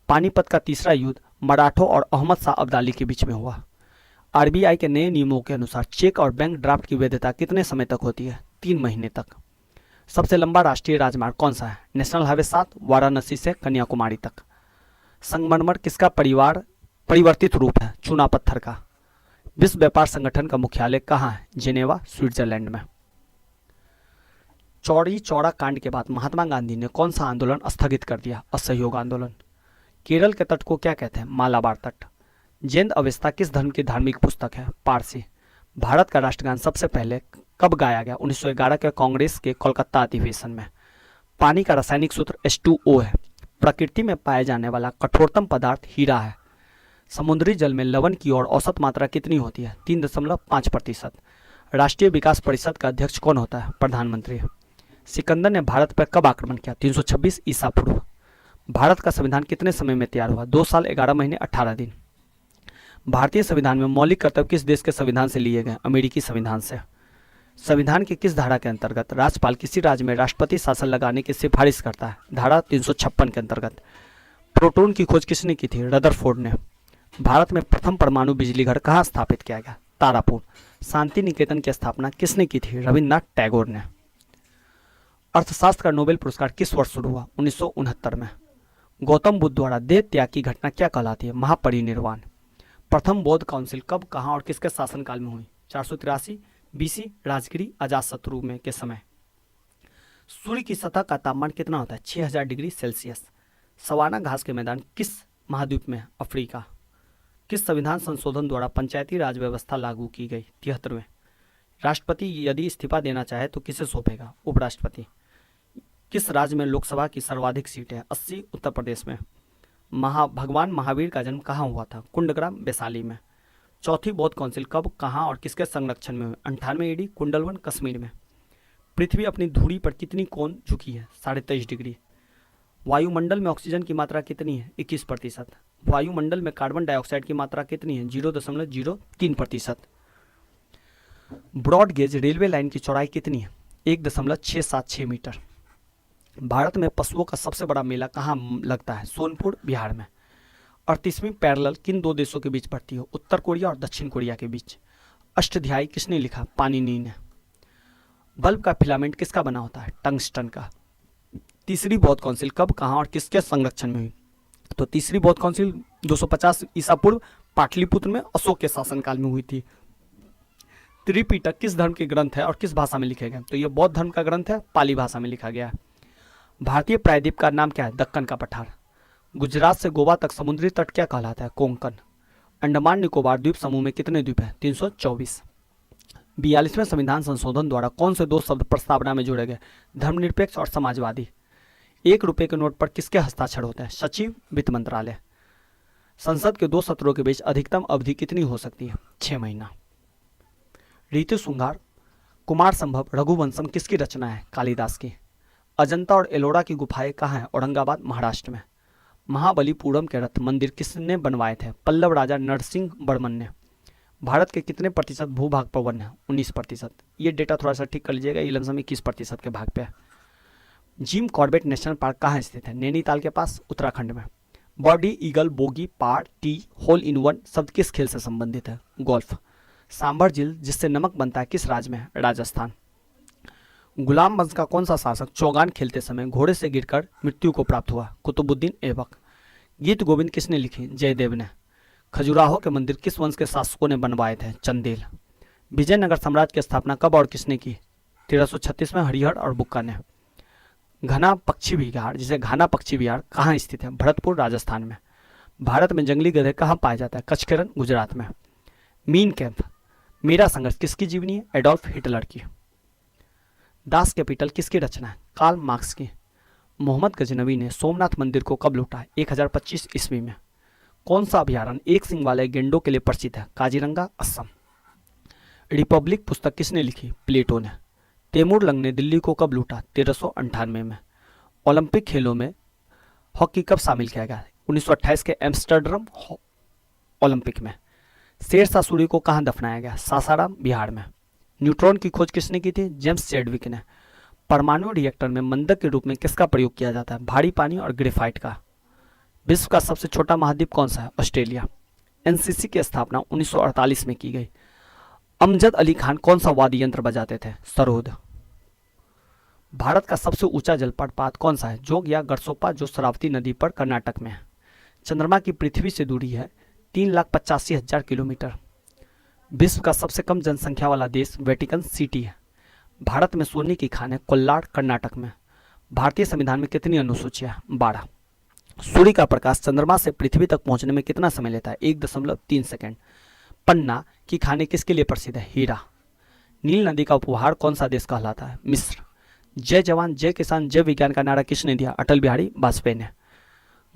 पानीपत का तीसरा युद्ध मराठों और अहमद शाह अब्दाली के बीच में हुआ। RBI के नए नियमों के अनुसार चेक और बैंक ड्राफ्ट की वैधता कितने समय तक होती है? 3 महीने तक। सबसे लंबा राष्ट्रीय राजमार्ग कौन सा है? नेशनल हाईवे 7, वाराणसी से कन्याकुमारी तक। संगमरमर किसका परिवर्तित रूप है? चूना पत्थर का। विश्व व्यापार संगठन का मुख्यालय कहाँ है? जेनेवा, स्विट्जरलैंड में। चौड़ी चौड़ा कांड के बाद महात्मा गांधी ने कौन सा आंदोलन स्थगित कर दिया? असहयोग आंदोलन। केरल के तट को क्या कहते हैं? मालाबार तट। जैन अवेस्ता किस धर्म की धार्मिक पुस्तक है? पारसी। भारत का राष्ट्रगान सबसे पहले कब गाया गया? 1911 के कांग्रेस के कोलकाता अधिवेशन में। पानी का रासायनिक सूत्र H2O है। प्रकृति में पाए जाने वाला कठोरतम पदार्थ हीरा है। समुद्री जल में लवण की ओर औसत मात्रा कितनी होती है? 3.5%। राष्ट्रीय विकास परिषद का अध्यक्ष कौन होता है? प्रधानमंत्री। सिकंदर ने भारत पर कब आक्रमण किया? 326 ईसा पूर्व। भारत का संविधान कितने समय में तैयार हुआ? 2 साल 11 महीने 18 दिन। भारतीय संविधान में मौलिक कर्तव्य किस देश के संविधान से लिए गए? अमेरिकी संविधान से। संविधान की किस धारा के अंतर्गत राज्यपाल किसी राज्य में राष्ट्रपति शासन लगाने की सिफारिश करता है? धारा 356 के अंतर्गत। प्रोटॉन की खोज किसने की थी? रदरफोर्ड ने। भारत में प्रथम परमाणु बिजली घर कहाँ स्थापित किया गया? तारापुर। शांति निकेतन की स्थापना किसने की थी? रविन्द्रनाथ टैगोर ने। अर्थशास्त्र का नोबेल पुरस्कार किस वर्ष शुरू हुआ? 1969 में। गौतम बुद्ध द्वारा देह त्याग की घटना क्या कहलाती है? महापरिनिर्वाण। प्रथम बौद्ध काउंसिल कब, कहाँ और किसके शासनकाल में हुई? 483 BC, राजगिरी, अजातशत्रु में के समय। सूर्य की सतह का तापमान कितना होता है? 6000 डिग्री सेल्सियस। सवाना घास के मैदान किस महाद्वीप में है? अफ्रीका। किस संविधान संशोधन द्वारा पंचायती राज व्यवस्था लागू की गई? 73वें। राष्ट्रपति यदि इस्तीफा देना चाहे तो किसे सौंपेगा? उपराष्ट्रपति। किस राज्य में लोकसभा की सर्वाधिक सीट है? 80। उत्तर प्रदेश में। भगवान महावीर का जन्म कहाँ हुआ था? कुंडग्राम, वैशाली में। चौथी बौद्ध काउंसिल कब, कहाँ और किसके संरक्षण में हुई? 98 AD, कुंडलवन, कश्मीर में। पृथ्वी अपनी धुरी पर कितनी कोण झुकी है? 23.5 डिग्री। वायुमंडल में ऑक्सीजन की मात्रा कितनी है? 21%। वायुमंडल में कार्बन डाइऑक्साइड की मात्रा कितनी है? 0.03%। ब्रॉड गेज रेलवे लाइन की चौड़ाई कितनी है? 1.676 मीटर। भारत में पशुओं का सबसे बड़ा मेला कहाँ लगता है? सोनपुर, बिहार में। 38वीं पैरेलल किन दो देशों के बीच बढ़ती है? उत्तर कोरिया और दक्षिण कोरिया के बीच। अष्टध्यायी किसने लिखा? पाणिनि ने। बल्ब का फिलामेंट किसका बना होता है? टंगस्टन का। तीसरी बौद्ध काउंसिल कब, कहाँ और किसके संरक्षण में हुई? तो तीसरी बौद्ध काउंसिल 250 ईसा पूर्व पाटलिपुत्र में अशोक के शासनकाल में हुई थी। त्रिपिटक किस धर्म के ग्रंथ है और किस भाषा में लिखे गए? तो यह बौद्ध धर्म का ग्रंथ है, पाली भाषा में लिखा गया है। भारतीय प्रायद्वीप का नाम क्या है? दक्कन का पठार। गुजरात से गोवा तक समुद्री तट क्या कहलाता है? कोंकण। अंडमान निकोबार द्वीप समूह में कितने द्वीप हैं? 324। 42वें संविधान संशोधन द्वारा कौन से दो शब्द प्रस्तावना में जोड़े गए? धर्मनिरपेक्ष और समाजवादी। 1 रुपये के नोट पर किसके हस्ताक्षर होते हैं? सचिव, वित्त मंत्रालय। संसद के 2 सत्रों के बीच अधिकतम अवधि कितनी हो सकती है? 6 महीना। ऋतु श्रृंगार, कुमार संभव, रघुवंशम किसकी रचना है? कालिदास की। अजंता और एलोरा की गुफाएं कहाँ हैं? औरंगाबाद, महाराष्ट्र में। महाबलीपुरम के रथ मंदिर किसने बनवाए थे? पल्लव राजा नरसिंह वर्मन ने। भारत के कितने प्रतिशत भूभाग पर वन है? 19%। ये डेटा थोड़ा सा ठीक कर लीजिएगा, ये लमसम 21% के भाग पे है। जिम कॉर्बेट नेशनल पार्क कहाँ स्थित है? नैनीताल के पास, उत्तराखंड में। Birdie, eagle, bogey, par, tee, hole in one शब्द किस खेल से संबंधित है? गोल्फ। सांभर झील जिससे नमक बनता है किस राज्य में है? राजस्थान। गुलाम वंश का कौन सा शासक चौगान खेलते समय घोड़े से गिरकर मृत्यु को प्राप्त हुआ? कुतुबुद्दीन ऐबक। गीत गोविंद किसने लिखी? जयदेव ने। खजुराहो के मंदिर किस वंश के शासकों ने बनवाए थे? चंदेल। विजयनगर साम्राज्य की स्थापना कब और किसने की? 1336 में हरिहर और बुक्का ने। घना पक्षी विहार जिसे घाना पक्षी विहार कहाँ स्थित है? भरतपुर, राजस्थान में। भारत में जंगली गधे कहाँ पाया जाता है? कचकेरन, गुजरात में। मीन कैंप, मेरा संघर्ष किसकी जीवनी है? एडोल्फ हिटलर की। दास कैपिटल किसकी रचना है? कार्ल मार्क्स की। मोहम्मद गजनवी ने सोमनाथ मंदिर को कब लूटा? 1025 ईस्वी में। कौन सा अभयारण्य एक सिंह वाले गेंडों के लिए प्रसिद्ध है? काजीरंगा, असम। रिपब्लिक पुस्तक किसने लिखी? प्लेटो ने। तैमूर लंग ने दिल्ली को कब लूटा? 1398 में। ओलंपिक खेलों में हॉकी कब शामिल किया गया? 1928 के एम्स्टर्डम ओलंपिक में। शेरशाह सूरी को कहाँ दफनाया गया? सासाराम, बिहार में। न्यूट्रॉन की खोज किसने की थी? जेम्स चैडविक ने। परमाणु रिएक्टर में मंदक के रूप में किसका प्रयोग किया जाता है? भारी पानी और ग्रेफाइट का। विश्व का सबसे छोटा महाद्वीप कौन सा है? ऑस्ट्रेलिया। एनसीसी की स्थापना 1948 में की गई। अमजद अली खान कौन सा वाद्य यंत्र बजाते थे? सरोद। भारत का सबसे ऊंचा जलप्रपात कौन सा है? जोग या गरसोपा जो शरावती नदी पर कर्नाटक में है। चंद्रमा की पृथ्वी से दूरी है 3,85,000 किलोमीटर। विश्व का सबसे कम जनसंख्या वाला देश वेटिकन सिटी है। भारत में सोने की खान है कोल्लार, कर्नाटक में। भारतीय संविधान में कितनी अनुसूचियां? 12। सूर्य का प्रकाश चंद्रमा से पृथ्वी तक पहुंचने में कितना समय लेता है? 1.3 सेकेंड। पन्ना की खाने किसके लिए प्रसिद्ध है? हीरा। नील नदी का उपहार कौन सा देश कहलाता है? मिस्र। जय जवान जय किसान जय विज्ञान का नारा किसने दिया? अटल बिहारी वाजपेयी ने।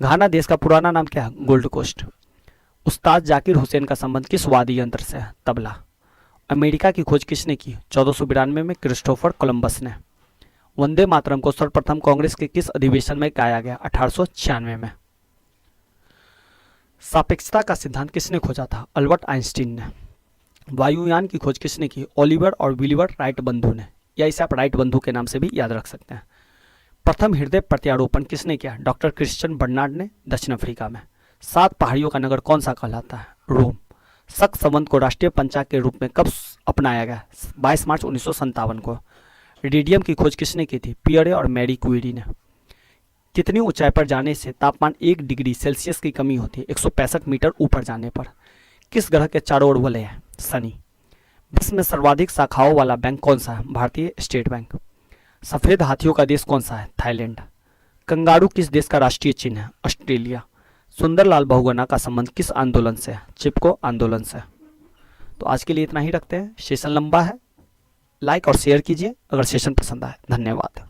घाना देश का पुराना नाम क्या है? Gold Coast. उस्ताद जाकिर हुसैन का संबंध किस वाद्य यंत्र से है? तबला। अमेरिका की खोज किसने की? 1492 में क्रिस्टोफर कोलंबस ने। वंदे मातरम को सर्वप्रथम कांग्रेस के किस अधिवेशन में गाया गया? 1896 में। सापेक्षता का सिद्धांत किसने खोजा था? अल्बर्ट आइंस्टीन ने। वायुयान की खोज किसने की? ओलिवर और विलिवर राइट बंधु ने, या इसे आप राइट बंधु के नाम से भी याद रख सकते हैं। प्रथम हृदय प्रत्यारोपण किसने किया? डॉक्टर क्रिश्चियन बर्नार्ड ने, दक्षिण अफ्रीका में। 7 पहाड़ियों का नगर कौन सा कहलाता है? रोम। शक संवत को राष्ट्रीय पंचांग के रूप में कब अपनाया गया? 22 मार्च 1957 को। रेडियम की खोज किसने की थी? पियरे और मैरी क्यूरी ने। कितनी ऊंचाई पर जाने से तापमान 1 डिग्री सेल्सियस की कमी होती है? 165 मीटर ऊपर जाने पर। किस ग्रह के चारों ओर वलय है? शनि। विश्व में सर्वाधिक शाखाओं वाला बैंक कौन सा है? भारतीय स्टेट बैंक। सफेद हाथियों का देश कौन सा है? थाईलैंड। कंगारू किस देश का राष्ट्रीय चिन्ह है? ऑस्ट्रेलिया। सुंदरलाल बहुगुणा का संबंध किस आंदोलन से है? चिपको आंदोलन से। तो आज के लिए इतना ही रखते हैं, सेशन लंबा है। लाइक और शेयर कीजिए अगर सेशन पसंद आए। धन्यवाद।